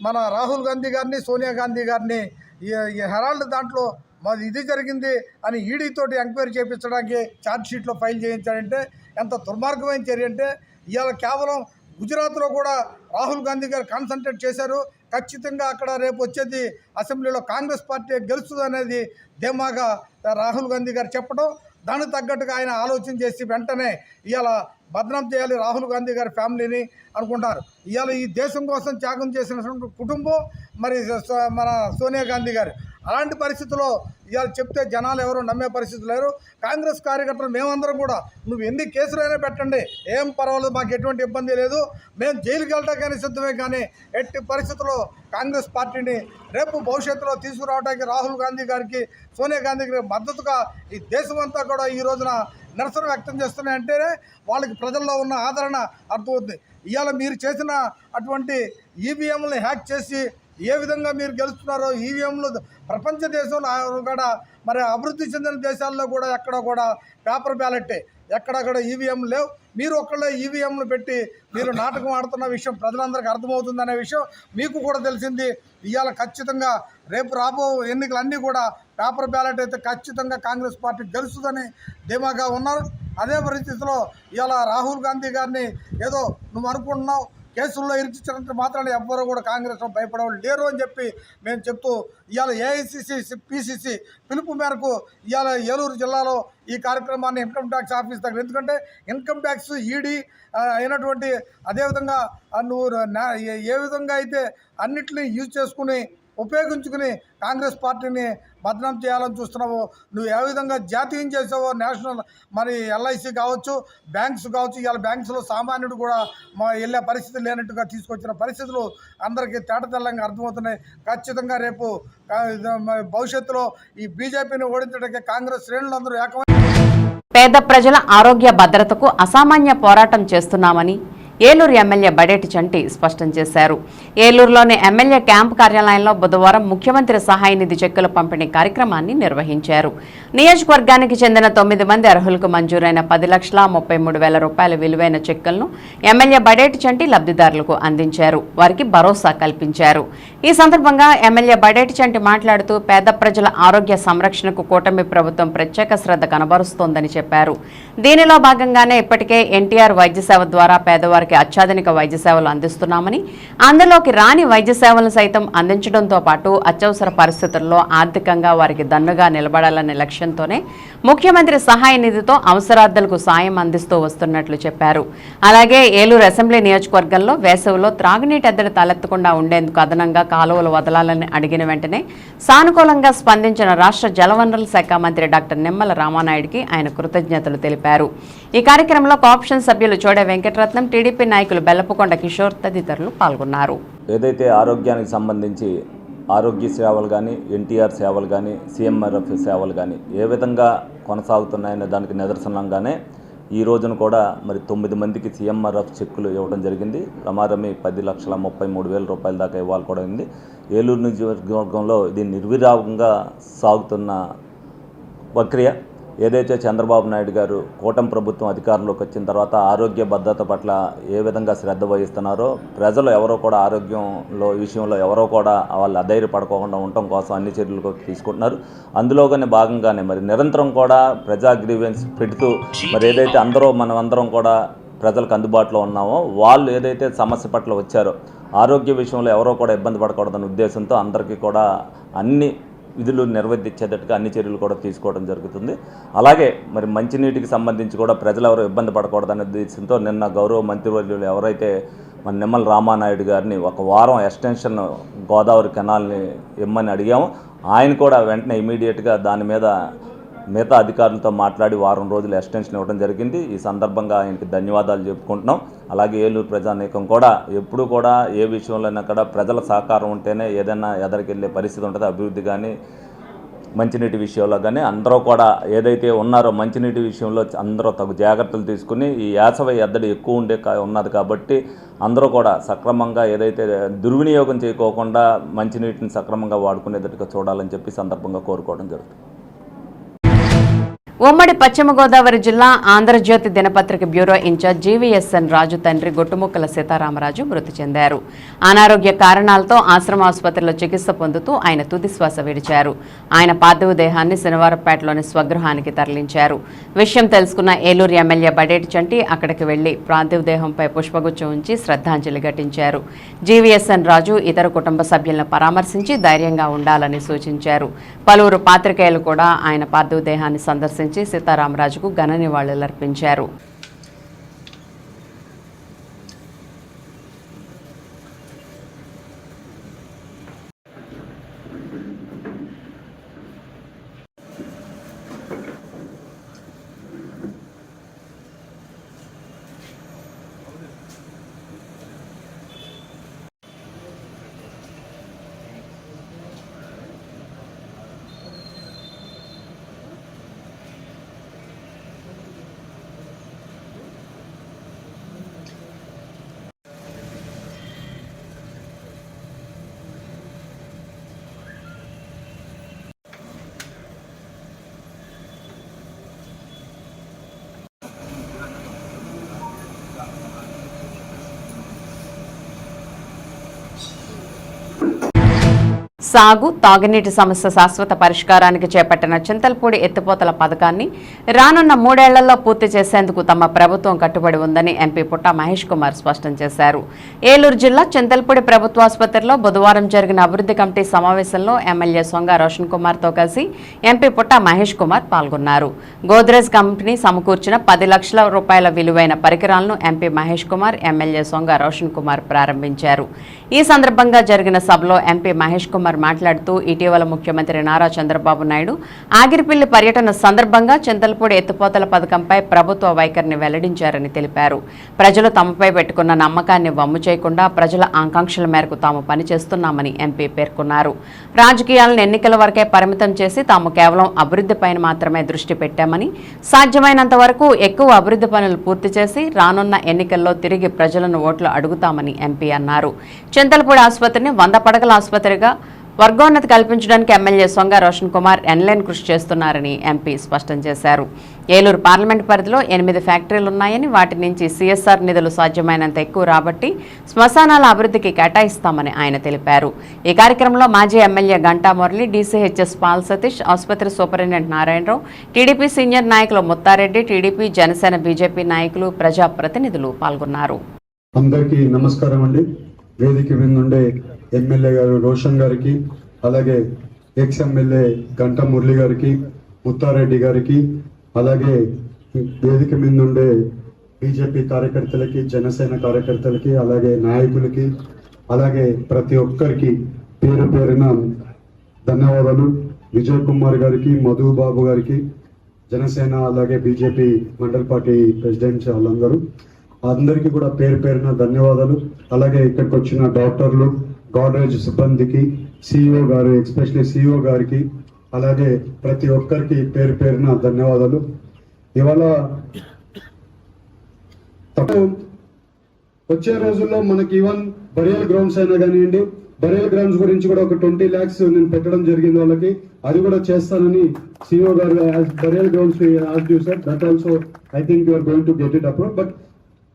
మన రాహుల్ గాంధీ గారిని, సోనియా గాంధీ గారిని ఈ హెరాల్డ్ దాంట్లో మాది ఇది జరిగింది అని ఈడీతోటి ఎంక్వైరీ చేయించడానికి ఛార్జ్షీట్లో ఫైల్ చేయించాడంటే ఎంత దుర్మార్గమైన చర్య అంటే, ఇవాళ కేవలం గుజరాత్లో కూడా రాహుల్ గాంధీ గారు కాన్సన్ట్రేట్ చేశారు. ఖచ్చితంగా అక్కడ రేపు వచ్చేది అసెంబ్లీలో కాంగ్రెస్ పార్టీ గెలుస్తుంది అనేది ధీమాగా రాహుల్ గాంధీ గారు చెప్పడం, దానికి తగ్గట్టుగా ఆయన ఆలోచన చేసి వెంటనే ఇవాళ బదనాం చేయాలి రాహుల్ గాంధీ గారి ఫ్యామిలీని అనుకుంటారు. ఇవాళ ఈ దేశం కోసం త్యాగం చేసిన కుటుంబం మరి మన సోనియా గాంధీ గారు. అలాంటి పరిస్థితుల్లో ఇవాళ చెప్తే జనాలు ఎవరు నమ్మే పరిస్థితి లేరు. కాంగ్రెస్ కార్యకర్తలు మేమందరం కూడా నువ్వు ఎన్ని కేసులైనా పెట్టండి, ఏం పర్వాలేదు, మాకు ఎటువంటి ఇబ్బంది లేదు, మేము జైలుకి వెళ్ళటానికి సిద్ధమే. కానీ ఎట్టి పరిస్థితుల్లో కాంగ్రెస్ పార్టీని రేపు భవిష్యత్తులో తీసుకురావడానికి రాహుల్ గాంధీ గారికి, సోనియా గాంధీ గారికి మద్దతుగా ఈ దేశమంతా కూడా ఈ రోజున నిరసన వ్యక్తం చేస్తున్నాయంటేనే వాళ్ళకి ప్రజల్లో ఉన్న ఆదరణ అర్థమవుతుంది. ఇవాళ మీరు చేసిన అటువంటి ఈవీఎంలని హ్యాక్ చేసి ఏ విధంగా మీరు గెలుస్తున్నారో, ఈవీఎంలు ప్రపంచ దేశంలో కూడా మరి అభివృద్ధి చెందిన దేశాల్లో కూడా ఎక్కడ కూడా పేపర్ బ్యాలెట్టే, ఎక్కడక్కడ ఈవీఎంలు లేవు. మీరు ఒక్కళ్ళే ఈవీఎంలు పెట్టి మీరు నాటకం ఆడుతున్న విషయం ప్రజలందరికీ అర్థమవుతుందనే విషయం మీకు కూడా తెలిసింది. ఇవాళ ఖచ్చితంగా రేపు రాబో ఎన్నికలన్నీ కూడా పేపర్ బ్యాలెట్ అయితే ఖచ్చితంగా కాంగ్రెస్ పార్టీ గెలుస్తుందని ధీమాగా ఉన్నారు. అదే పరిస్థితిలో ఇవాళ రాహుల్ గాంధీ గారిని ఏదో నువ్వు అనుకుంటున్నావు, కేసుల్లో ఇరికించినంత మాత్రాన్ని ఎవ్వరూ కూడా కాంగ్రెస్లో భయపడేవాళ్ళు లేరు అని చెప్పి మేము చెప్తూ ఇవాళ ఏఐసిసి పిసిసి పిలుపు మేరకు ఇవాళ ఏలూరు జిల్లాలో ఈ కార్యక్రమాన్ని ఇన్కమ్ ట్యాక్స్ ఆఫీస్ దగ్గర, ఎందుకంటే ఇన్కమ్ ట్యాక్స్ ఈడీ అయినటువంటి అదేవిధంగా నువ్వు ఏ విధంగా అయితే అన్నిటినీ యూజ్ చేసుకుని ఉపయోగించుకుని కాంగ్రెస్ పార్టీని బదనాం చేయాలని చూస్తున్నావు, నువ్వు ఏ విధంగా జాతీయం చేసావో, నేషనల్ మరి ఎల్ఐసి కావచ్చు, బ్యాంక్స్ కావచ్చు, ఇవాళ బ్యాంక్స్లో సామాన్యుడు కూడా వెళ్ళే పరిస్థితి లేనట్టుగా తీసుకొచ్చిన పరిస్థితులు అందరికీ తేటతెల్లంగా అర్థమవుతున్నాయి. ఖచ్చితంగా రేపు భవిష్యత్తులో ఈ బీజేపీని ఓడించడానికి కాంగ్రెస్ శ్రేణులందరూ ఏకమై పేద ప్రజల ఆరోగ్య భద్రతకు అసామాన్య పోరాటం చేస్తున్నామని ఏలూరు ఎమ్మెల్యే బడేటి చంటి స్పష్టం చేశారు. ఏలూరులోని ఎమ్మెల్యే క్యాంపు కార్యాలయంలో బుధవారం ముఖ్యమంత్రి సహాయ నిధి చెక్కుల పంపిణీ కార్యక్రమాన్ని నిర్వహించారు. నియోజకవర్గానికి చెందిన 9 మంది అర్హులకు మంజూరైన 10,33,000 రూపాయల విలువైన చెక్కులను ఎమ్మెల్యే బడేటి చంటి లబ్ధిదారులకు అందించారు. వారికి భరోసా కల్పించారు. ఈ సందర్భంగా ఎమ్మెల్యే బడేటి చంటి మాట్లాడుతూ పేద ప్రజల ఆరోగ్య సంరక్షణకు కూటమి ప్రభుత్వం ప్రత్యేక శ్రద్ధ కనబరుస్తోందని చెప్పారు. దీనిలో భాగంగానే ఇప్పటికే ఎన్టీఆర్ వైద్య సేవ ద్వారా పేదవారికి అత్యాధునిక వైద్య సేవలు అందిస్తున్నామని, అందులోకి రాని వైద్య సేవలను సైతం అందించడంతో పాటు అత్యవసర పరిస్థితుల్లో ఆర్థికంగా వారికి దన్నుగా నిలబడాలనే లక్ష్యంతోనే ముఖ్యమంత్రి సహాయ నిధితో అవసరార్థులకు సాయం అందిస్తూ వస్తున్నట్లు చెప్పారు. అలాగే ఏలూరు అసెంబ్లీ నియోజకవర్గంలో వేసవిలో త్రాగునీటి ఎద్దడి తలెత్తకుండా ఉండేందుకు అదనంగా కాలువలు వదలాలని అడిగిన వెంటనే సానుకూలంగా స్పందించిన రాష్ట్ర జలవనరుల శాఖ మంత్రి డాక్టర్ నిమ్మల రామానాయుడికి ఆయన కృతజ్ఞతలు తెలిపారు. ఈ కార్యక్రమంలో కోఆప్షన్ సభ్యులు చోడే వెంకటరత్నం, టీడీపీ నాయకులు బెల్లపుకొండ కిషోర్ తదితరులు పాల్గొన్నారు. ఏదైతే ఆరోగ్యానికి సంబంధించి ఆరోగ్య సేవలు కానీ, ఎన్టీఆర్ సేవలు కానీ, సీఎంఆర్ఎఫ్ సేవలు కానీ ఏ విధంగా కొనసాగుతున్నాయనే దానికి నిదర్శనంగానే ఈ రోజున కూడా మరి 9 మందికి సీఎంఆర్ఎఫ్ చెక్కులు ఇవ్వడం జరిగింది. రమారమి 10,33,000 రూపాయల దాకా ఇవ్వాలి కూడా ఉంది. ఏలూరు నియోజకవర్గంలో ఇది నిర్విరామంగా సాగుతున్న ప్రక్రియ. ఏదైతే చంద్రబాబు నాయుడు గారు కూటమి ప్రభుత్వం అధికారంలోకి వచ్చిన తర్వాత ఆరోగ్య భద్రత పట్ల ఏ విధంగా శ్రద్ధ వహిస్తున్నారో, ప్రజలు ఎవరో కూడా ఆరోగ్యంలో విషయంలో ఎవరో కూడా వాళ్ళు అధైర్యపడకుండా ఉండటం కోసం అన్ని చర్యలు తీసుకుంటున్నారు. అందులోగానే భాగంగానే మరి నిరంతరం కూడా ప్రజా గ్రీవెన్స్ పెడుతూ మరి ఏదైతే మనమందరం కూడా ప్రజలకు అందుబాటులో ఉన్నామో, వాళ్ళు ఏదైతే సమస్య పట్ల వచ్చారో ఆరోగ్య విషయంలో ఎవరో కూడా ఇబ్బంది పడకూడదనే ఉద్దేశంతో అందరికీ కూడా అన్ని విధులు నిర్వర్తించేటట్టుగా అన్ని చర్యలు కూడా తీసుకోవడం జరుగుతుంది. అలాగే మరి మంచినీటికి సంబంధించి కూడా ప్రజలు ఎవరు ఇబ్బంది పడకూడదనే ఉద్దేశంతో నిన్న గౌరవ మంత్రివర్యులు ఎవరైతే మన నిమ్మల రామానాయుడు గారిని 1 వారం ఎక్స్టెన్షన్ గోదావరి కెనాల్ని ఇమ్మని అడిగాము, ఆయన కూడా వెంటనే ఇమీడియట్గా దాని మీద మిగతా అధికారులతో మాట్లాడి 1 వారం రోజులు ఎక్స్టెన్షన్ ఇవ్వడం జరిగింది. ఈ సందర్భంగా ఆయనకి ధన్యవాదాలు చెప్పుకుంటున్నాం. అలాగే ఏలూరు ప్రజానీకం కూడా ఎప్పుడు కూడా ఏ విషయంలోనైనా కూడా ప్రజల సహకారం ఉంటేనే ఏదైనా ఎదరికెళ్ళే పరిస్థితి ఉంటుంది. అభివృద్ధి కానీ, మంచినీటి విషయంలో కానీ అందరూ కూడా ఏదైతే ఉన్నారో మంచినీటి విషయంలో అందరూ తగు జాగ్రత్తలు తీసుకుని ఈ యాసవ ఎద్దడి ఎక్కువ ఉన్నది కాబట్టి అందరూ కూడా సక్రమంగా ఏదైతే దుర్వినియోగం చేయకోకుండా మంచినీటిని సక్రమంగా వాడుకునేటట్టుగా చూడాలని చెప్పి సందర్భంగా కోరుకోవడం జరుగుతుంది. ఉమ్మడి పశ్చిమ గోదావరి జిల్లా ఆంధ్రజ్యోతి దినపత్రిక బ్యూరో ఇన్ఛార్జ్ జీవీఎస్ఎన్ రాజు తండ్రి గొట్టుముక్కల సీతారామరాజు మృతి చెందారు. అనారోగ్య కారణాలతో ఆశ్రమ ఆసుపత్రిలో చికిత్స పొందుతూ ఆయన తుదిశ్వాస విడిచారు. ఆయన పార్థివ దేహాన్ని శనివారంపేటలోని స్వగృహానికి తరలించారు. విషయం తెలుసుకున్న ఏలూరు ఎమ్మెల్యే బడేటి చంటి అక్కడికి వెళ్లి పార్థివ దేహంపై పుష్పగుచ్చం ఉంచి శ్రద్ధాంజలి ఘటించారు. జీవీఎస్ఎన్ రాజు ఇతర కుటుంబ సభ్యులను పరామర్శించి ధైర్యంగా ఉండాలని సూచించారు. పలువురు పాత్రికేయులు కూడా ఆయన పార్థివ దేహాన్ని సందర్శించి సీతారామరాజుకు ఘన నివాళులర్పించారు. సాగు, తాగునీటి సమస్య శాశ్వత పరిష్కారానికి చేపట్టిన చింతల్పూడి ఎత్తిపోతల పథకాన్ని రానున్న 3 ఏళ్లలో పూర్తి చేసేందుకు తమ ప్రభుత్వం కట్టుబడి ఉందని ఎంపీ పుట్టా మహేష్ కుమార్ స్పష్టం చేశారు. ఏలూరు జిల్లా చింతల్పూడి ప్రభుత్వాసుపత్రిలో బుధవారం జరిగిన అభివృద్ధి కమిటీ సమావేశంలో ఎమ్మెల్యే సొంగ రోషన్ కుమార్తో కలిసి ఎంపీ పుట్టా మహేష్ కుమార్ పాల్గొన్నారు. గోద్రేజ్ కంపెనీ సమకూర్చిన 10 లక్షల రూపాయల విలువైన పరికరాలను ఎంపీ మహేష్ కుమార్, ఎమ్మెల్యే సొంగ రోషన్ కుమార్ ప్రారంభించారు. ఈ సందర్భంగా జరిగిన సభలో ఎంపీ మహేష్ కుమార్ మాట్లాడుతూ ఇటీవల ముఖ్యమంత్రి నారా చంద్రబాబు నాయుడు ఆగిరిపల్లి పర్యటన సందర్భంగా చింతల్పూడి ఎత్తిపోతల పథకంపై ప్రభుత్వ వైఖరిని వెల్లడించారని తెలిపారు. ప్రజలు తమపై పెట్టుకున్న నమ్మకాన్ని వమ్ము చేయకుండా ప్రజల ఆకాంక్షల మేరకు తాము పనిచేస్తున్నామని ఎంపీ పేర్కొన్నారు. రాజకీయాలను ఎన్నికల వరకే పరిమితం చేసి తాము కేవలం అభివృద్ధిపైన మాత్రమే దృష్టి పెట్టామని, సాధ్యమైనంత వరకు ఎక్కువ అభివృద్ధి పనులు పూర్తి చేసి రానున్న ఎన్నికల్లో తిరిగి ప్రజలను ఓట్లు అడుగుతామని ఎంపీ అన్నారు. చింతల్పూడి ఆసుపత్రిని 100 పడకల ఆసుపత్రిగా వర్గోన్నతి కల్పించడానికి ఎమ్మెల్యే సొంగ రోషన్ కుమార్ ఎన్లైన్ కృషి చేస్తున్నారని ఎంపీ స్పష్టం చేశారు. ఏలూరు పార్లమెంట్ పరిధిలో 8 ఫ్యాక్టరీలున్నాయని, వాటి నుంచి సిఎస్ఆర్ నిధులు సాధ్యమైనంత ఎక్కువ రాబట్టి శ్మశానాల అభివృద్ధికి కేటాయిస్తామని ఆయన తెలిపారు. ఈ కార్యక్రమంలో మాజీ MLA Ganta Murali, DCHS Paul Satish, ఆసుపత్రి సూపరింటెండెంట్ నారాయణరావు, టీడీపీ సీనియర్ నాయకులు ముత్తారెడ్డి, టీడీపీ, జనసేన, బీజేపీ నాయకులు, ప్రజాప్రతినిధులు పాల్గొన్నారు. అందరికీ నమస్కారం అండి. వేదిక మీద ఉండే ఎమ్మెల్యే గారు రోషన్ గారికి, అలాగే ఎక్స్ ఎమ్మెల్యే గంటా మురళి గారికి, ముత్తారెడ్డి గారికి, అలాగే వేదిక మీద ఉండే బీజేపీ కార్యకర్తలకి, జనసేన కార్యకర్తలకి, అలాగే నాయకులకి, అలాగే ప్రతి ఒక్కరికి పేరు పేరున ధన్యవాదాలు. విజయ్ కుమార్ గారికి, మధు బాబు గారికి, జనసేన అలాగే బీజేపీ మండల పార్టీ ప్రెసిడెంట్స్ వాళ్ళందరూ అందరికీ కూడా పేరు పేరున ధన్యవాదాలు. అలాగే ఇక్కడికి వచ్చిన డాక్టర్లు, గోడ్రేజ్ సిబ్బందికి, సిఇఓ గారు, ఎస్పెషల్లీ సిఇఓ గారికి, అలాగే ప్రతి ఒక్కరికి పేరు పేరున ధన్యవాదాలు. ఇవాళ వచ్చే రోజుల్లో మనకి ఈవెన్ బరియల్ గ్రౌండ్స్ అయినా కానివ్వండి, బరియల్ గ్రౌండ్స్ గురించి కూడా ఒక 20 lakhs నేను పెట్టడం జరిగింది వాళ్ళకి. అది కూడా చేస్తానని సిఇఓ గారు burial grounds sir, that also I think you're going to get it approve. But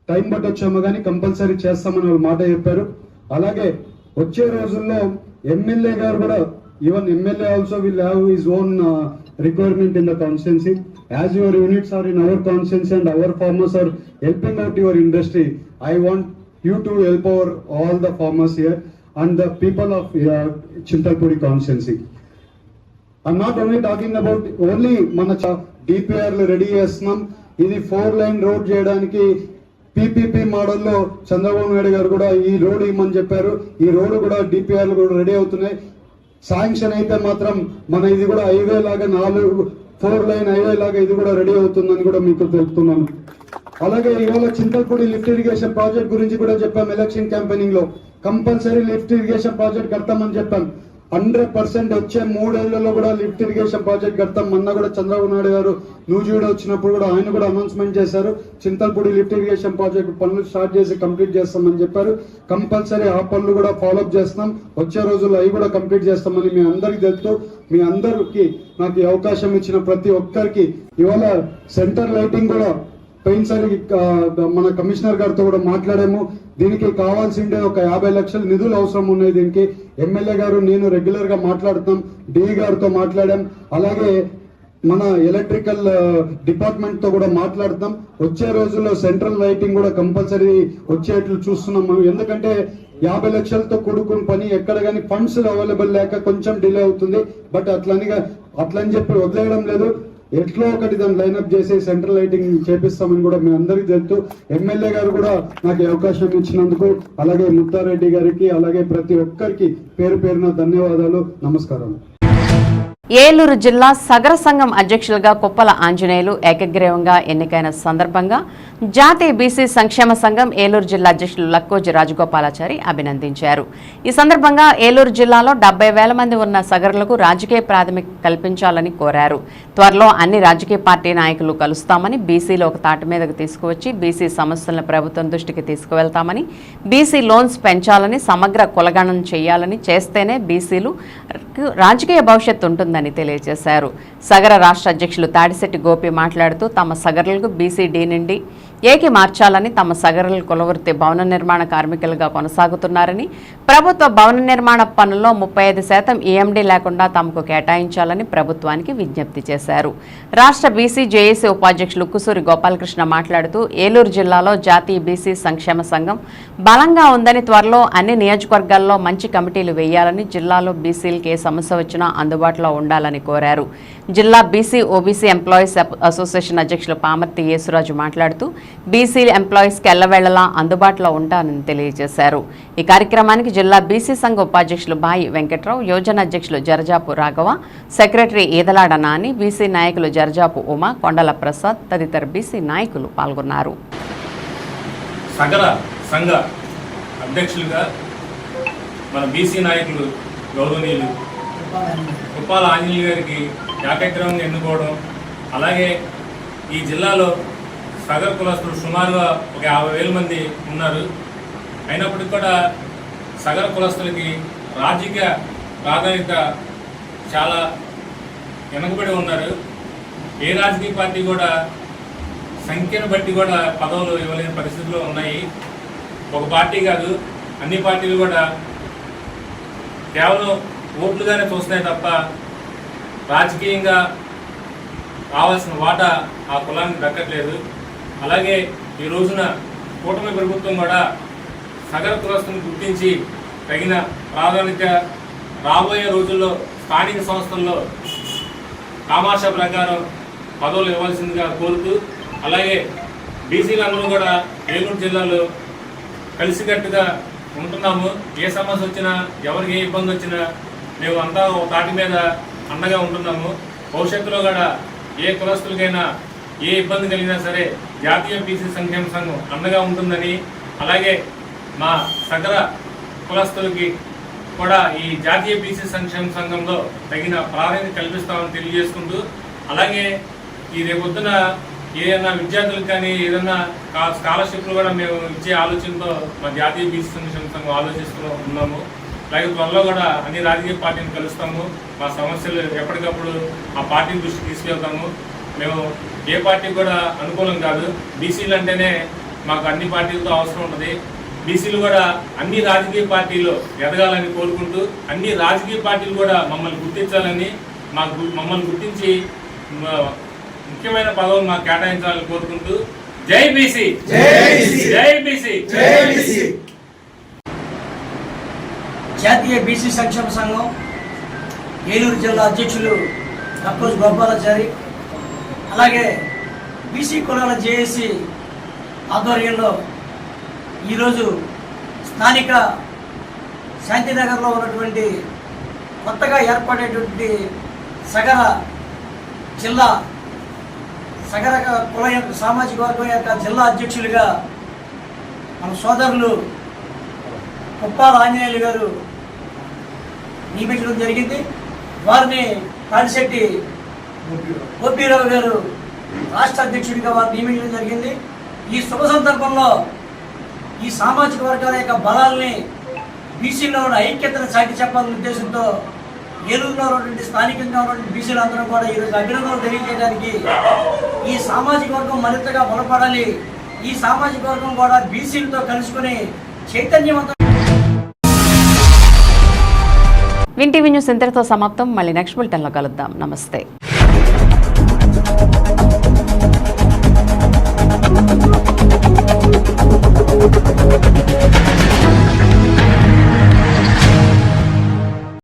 time పట్టొచ్చామో కానీ కంపల్సరీ చేస్తామని వాళ్ళు మాట చెప్పారు. అలాగే వచ్చే రోజుల్లో ఎమ్మెల్యే గారు కూడా, even MLA also will have his own requirement in the constituency. As your units are in our constituency and our farmers are helping out your industry, I want you to help our all the farmers here and the people of Chintalpudi constituency. I'm not only talking about only మన డిపిఆర్లు ready చేస్తున్నాం. ఇది 4-lane road చేయడానికి PPP మోడల్లో చంద్రబాబు నాయుడు గారు కూడా ఈ road ఇవ్వమని చెప్పారు. ఈ రోడ్డు కూడా డిపిఆర్లు కూడా రెడీ అవుతున్నాయి. శాంక్షన్ అయితే మాత్రం మన ఇది కూడా హైవే లాగా 4-lane హైవే లాగా ఇది కూడా రెడీ అవుతుందని కూడా మీకు తెలుపుతున్నాను. అలాగే ఇవాళ చింతల్పూడి లిఫ్ట్ ఇరిగేషన్ ప్రాజెక్ట్ గురించి కూడా చెప్పాం. ఎలక్షన్ క్యాంపెయినింగ్ లో కంపల్సరీ లిఫ్ట్ ఇరిగేషన్ ప్రాజెక్ట్ కడతామని చెప్పాం. 100% వచ్చే 3 ఏళ్లలో కూడా లిఫ్ట్ ఇరిగేషన్ ప్రాజెక్ట్ కడతాం. మొన్న కూడా చంద్రబాబు నాయుడు గారు నూజివీడు వచ్చినప్పుడు కూడా ఆయన కూడా అనౌన్స్మెంట్ చేశారు. చింతల్పూడి లిఫ్ట్ ఇరిగేషన్ ప్రాజెక్ట్ పనులు స్టార్ట్ చేసి కంప్లీట్ చేస్తామని చెప్పారు. కంపల్సరీ ఆ పనులు కూడా ఫాలోఅప్ చేస్తాం. వచ్చే రోజుల్లో అవి కూడా కంప్లీట్ చేస్తామని మీ అందరికి తెలుస్తూ, మీ అందరికి నాకు ఈ అవకాశం ఇచ్చిన ప్రతి ఒక్కరికి ఇవాళ సెంటర్ లైటింగ్ కూడా పోయినసారి మన కమిషనర్ గారితో కూడా మాట్లాడాము. దీనికి కావాల్సిందే ఒక 50 లక్షల నిధులు అవసరం ఉన్నాయి. దీనికి ఎమ్మెల్యే గారు నేను రెగ్యులర్ గా మాట్లాడుతాం, డిఈ గారితో మాట్లాడాం, అలాగే మన ఎలక్ట్రికల్ డిపార్ట్మెంట్ తో కూడా మాట్లాడతాం. వచ్చే రోజుల్లో సెంట్రల్ లైటింగ్ కూడా కంపల్సరీ వచ్చేట్లు చూస్తున్నాము. ఎందుకంటే 50 లక్షలతో కూడుకున్న పని ఎక్కడ కానీ ఫండ్స్ అవైలబుల్ లేక కొంచెం డిలే అవుతుంది. బట్ అట్లని చెప్పి వదిలేయడం లేదు. ఎట్లో ఒకటి దాన్ని లైన్అప్ చేసి సెంట్రల్ లైటింగ్ చేపిస్తామని కూడా మీ అందరికీ తెలుస్తూ ఎమ్మెల్యే గారు కూడా నాకు అవకాశం ఇచ్చినందుకు, అలాగే ముత్తారెడ్డి గారికి, అలాగే ప్రతి ఒక్కరికి పేరు పేరున ధన్యవాదాలు, నమస్కారం. ఏలూరు జిల్లా సగర సంఘం అధ్యక్షులుగా కుప్పల ఆంజనేయులు ఏకగ్రీవంగా ఎన్నికైన సందర్భంగా జాతీయ బీసీ సంక్షేమ సంఘం ఏలూరు జిల్లా అధ్యక్షులు లక్కోజి రాజగోపాలాచారి అభినందించారు. ఈ సందర్భంగా ఏలూరు జిల్లాలో 70,000 మంది ఉన్న సగరులకు రాజకీయ ప్రాథమిక కల్పించాలని కోరారు. త్వరలో అన్ని రాజకీయ పార్టీ నాయకులు కలుస్తామని, బీసీలు ఒక తాటి మీదకు తీసుకువచ్చి బీసీ సమస్యలను ప్రభుత్వం దృష్టికి తీసుకువెళ్తామని, బీసీ లోన్స్ పెంచాలని, సమగ్ర కులగణన చేయాలని, చేస్తేనే బీసీలు రాజకీయ భవిష్యత్తు ఉంటుందని తెలియజేశారు. సగర రాష్ట్ర అధ్యక్షులు తాడిశెట్టి గోపి మాట్లాడుతూ తమ సగరులకు బీసీడీ నుండి ఏకి మార్చాలని, తమ సగరుల కులవృత్తి భవన నిర్మాణ కార్మికులుగా కొనసాగుతున్నారని, ప్రభుత్వ భవన నిర్మాణ పనుల్లో 35% ఈఎండీ లేకుండా తమకు కేటాయించాలని ప్రభుత్వానికి విజ్ఞప్తి చేశారు. రాష్ట్ర బీసీ జేఏసీ ఉపాధ్యక్షులు కుసూరి గోపాలకృష్ణ మాట్లాడుతూ ఏలూరు జిల్లాలో జాతీయ బీసీ సంక్షేమ సంఘం బలంగా ఉందని, త్వరలో అన్ని నియోజకవర్గాల్లో మంచి కమిటీలు వేయాలని, జిల్లాలో బీసీలకి ఏ సమస్య వచ్చినా అందుబాటులో ఉండాలని కోరారు. జిల్లా బీసీ ఓబీసీ ఎంప్లాయీస్ అసోసియేషన్ అధ్యక్షులు పామర్తి యేసురాజు మాట్లాడుతూ బీసీ ఎంప్లాయీస్కి ఎల్లవేళలా అందుబాటులో ఉంటానని తెలియజేశారు. ఈ కార్యక్రమానికి జిల్లా బీసీ సంఘ ఉపాధ్యక్షులు బాయి వెంకట్రావు, యోజన అధ్యక్షులు జరజాపు రాఘవ, సెక్రటరీ ఈదలాడ నాని, బీసీ నాయకులు జరజాపు ఉమా, కొండల ప్రసాద్ తదితర బీసీ నాయకులు పాల్గొన్నారు. సగర సంఘ అధ్యక్షులుగా మన బీసీ నాయకులు గౌరవనీయులు కుప్పాల ఆంజనేయులు గారికి ఏకగ్రీవంగా ఎన్నుకోవడం, అలాగే ఈ జిల్లాలో సగర కులస్తులు సుమారుగా ఒక 50,000 మంది ఉన్నారు. అయినప్పటికీ కూడా సగర కులస్తులకి రాజకీయ ప్రాధాన్యత చాలా వెనుకబడి ఉన్నారు. ఏ రాజకీయ పార్టీ కూడా సంఖ్యను బట్టి కూడా పదవులు ఇవ్వలేని పరిస్థితుల్లో ఉన్నాయి. ఒక పార్టీ కాదు, అన్ని పార్టీలు కూడా కేవలం ఓట్లుగానే చూస్తున్నాయి తప్ప రాజకీయంగా రావాల్సిన వాటా ఆ కులానికి దక్కట్లేదు. అలాగే ఈ రోజున కూటమి ప్రభుత్వం కూడా సగర కులస్తుని గుర్తించి తగిన ప్రాధాన్యత రాబోయే రోజుల్లో స్థానిక సంస్థల్లో కామాష ప్రకారం పదవులు ఇవ్వాల్సిందిగా కోరుతూ, అలాగే బీసీలందరూ కూడా ఏలూరు జిల్లాలో కలిసికట్టుగా ఉంటున్నాము. ఏ సమస్య వచ్చినా, ఎవరికి ఏ ఇబ్బంది వచ్చినా మేము అంతా ఒక తాటి మీద అండగా ఉంటున్నాము. భవిష్యత్తులో కూడా ఏ కులస్తులకైనా ఏ ఇబ్బంది కలిగినా సరే జాతీయ బీసీ సంక్షేమ సంఘం అండగా ఉంటుందని, అలాగే మా సగర కులస్తులకి కూడా ఈ జాతీయ బీసీ సంక్షేమ సంఘంలో తగిన ప్రాధాన్యత కల్పిస్తామని తెలియజేసుకుంటూ, అలాగే ఈ రేపొద్దున ఏదైనా విద్యార్థులకు కానీ ఏదైనా స్కాలర్షిప్లు కూడా మేము ఇచ్చే ఆలోచనతో మా జాతీయ బీసీ సంక్షేమ సంఘం ఆలోచిస్తూ ఉన్నాము. అలాగే త్వరలో కూడా అన్ని రాజకీయ పార్టీని కలుస్తాము. మా సమస్యలు ఎప్పటికప్పుడు ఆ పార్టీని దృష్టికి తీసుకెళ్తాము. మేము ఏ పార్టీ కూడా అనుకూలం కాదు. బీసీలు అంటేనే మాకు అన్ని పార్టీలతో అవసరం ఉంటుంది. బీసీలు కూడా అన్ని రాజకీయ పార్టీలు ఎదగాలని కోరుకుంటూ, అన్ని రాజకీయ పార్టీలు కూడా మమ్మల్ని గుర్తించాలని, మమ్మల్ని గుర్తించి ముఖ్యమైన పదవులు మాకు కేటాయించాలని కోరుకుంటూ, జై బీసీ, జై బీసీ. జాతీయ బీసీ సంక్షేమ సంఘం ఏలూరు జిల్లా అధ్యక్షులు లక్కోజి గోపాలాచారి, అలాగే బీసీ కులాల జేఏసీ ఆధ్వర్యంలో ఈరోజు స్థానిక శాంతినగర్లో ఉన్నటువంటి కొత్తగా ఏర్పడేటువంటి సగర జిల్లా సగర కుల సామాజిక వర్గం యొక్క జిల్లా అధ్యక్షులుగా మన సోదరులు కుప్పాల ఆంజనేయులు గారు నియమించడం జరిగింది. వారిని తాడిశెట్టి గోపీరావు గారు రాష్ట్ర అధ్యక్షుడిగా వారు నియమించడం జరిగింది. ఈ శుభ సందర్భంలో ఈ సామాజిక వర్గాల యొక్క బలాల్ని, బీసీలో ఉన్న ఐక్యతను చాటి చెప్పాలనే ఉద్దేశంతో ఏలూరులో ఉన్నటువంటి స్థానికంగా ఉన్నటువంటి బీసీలందరూ కూడా ఈరోజు అభినందనలు తెలియజేయడానికి ఈ సామాజిక వర్గం మరింతగా బలపడాలి. ఈ సామాజిక వర్గం కూడా బీసీలతో కలుసుకుని చైతన్యవంతం. విన్ టీవీ న్యూస్ ఇంతటితో సమాప్తం. మళ్ళీ నెక్స్ట్ బులెటిన్లో కలుద్దాం. నమస్తే.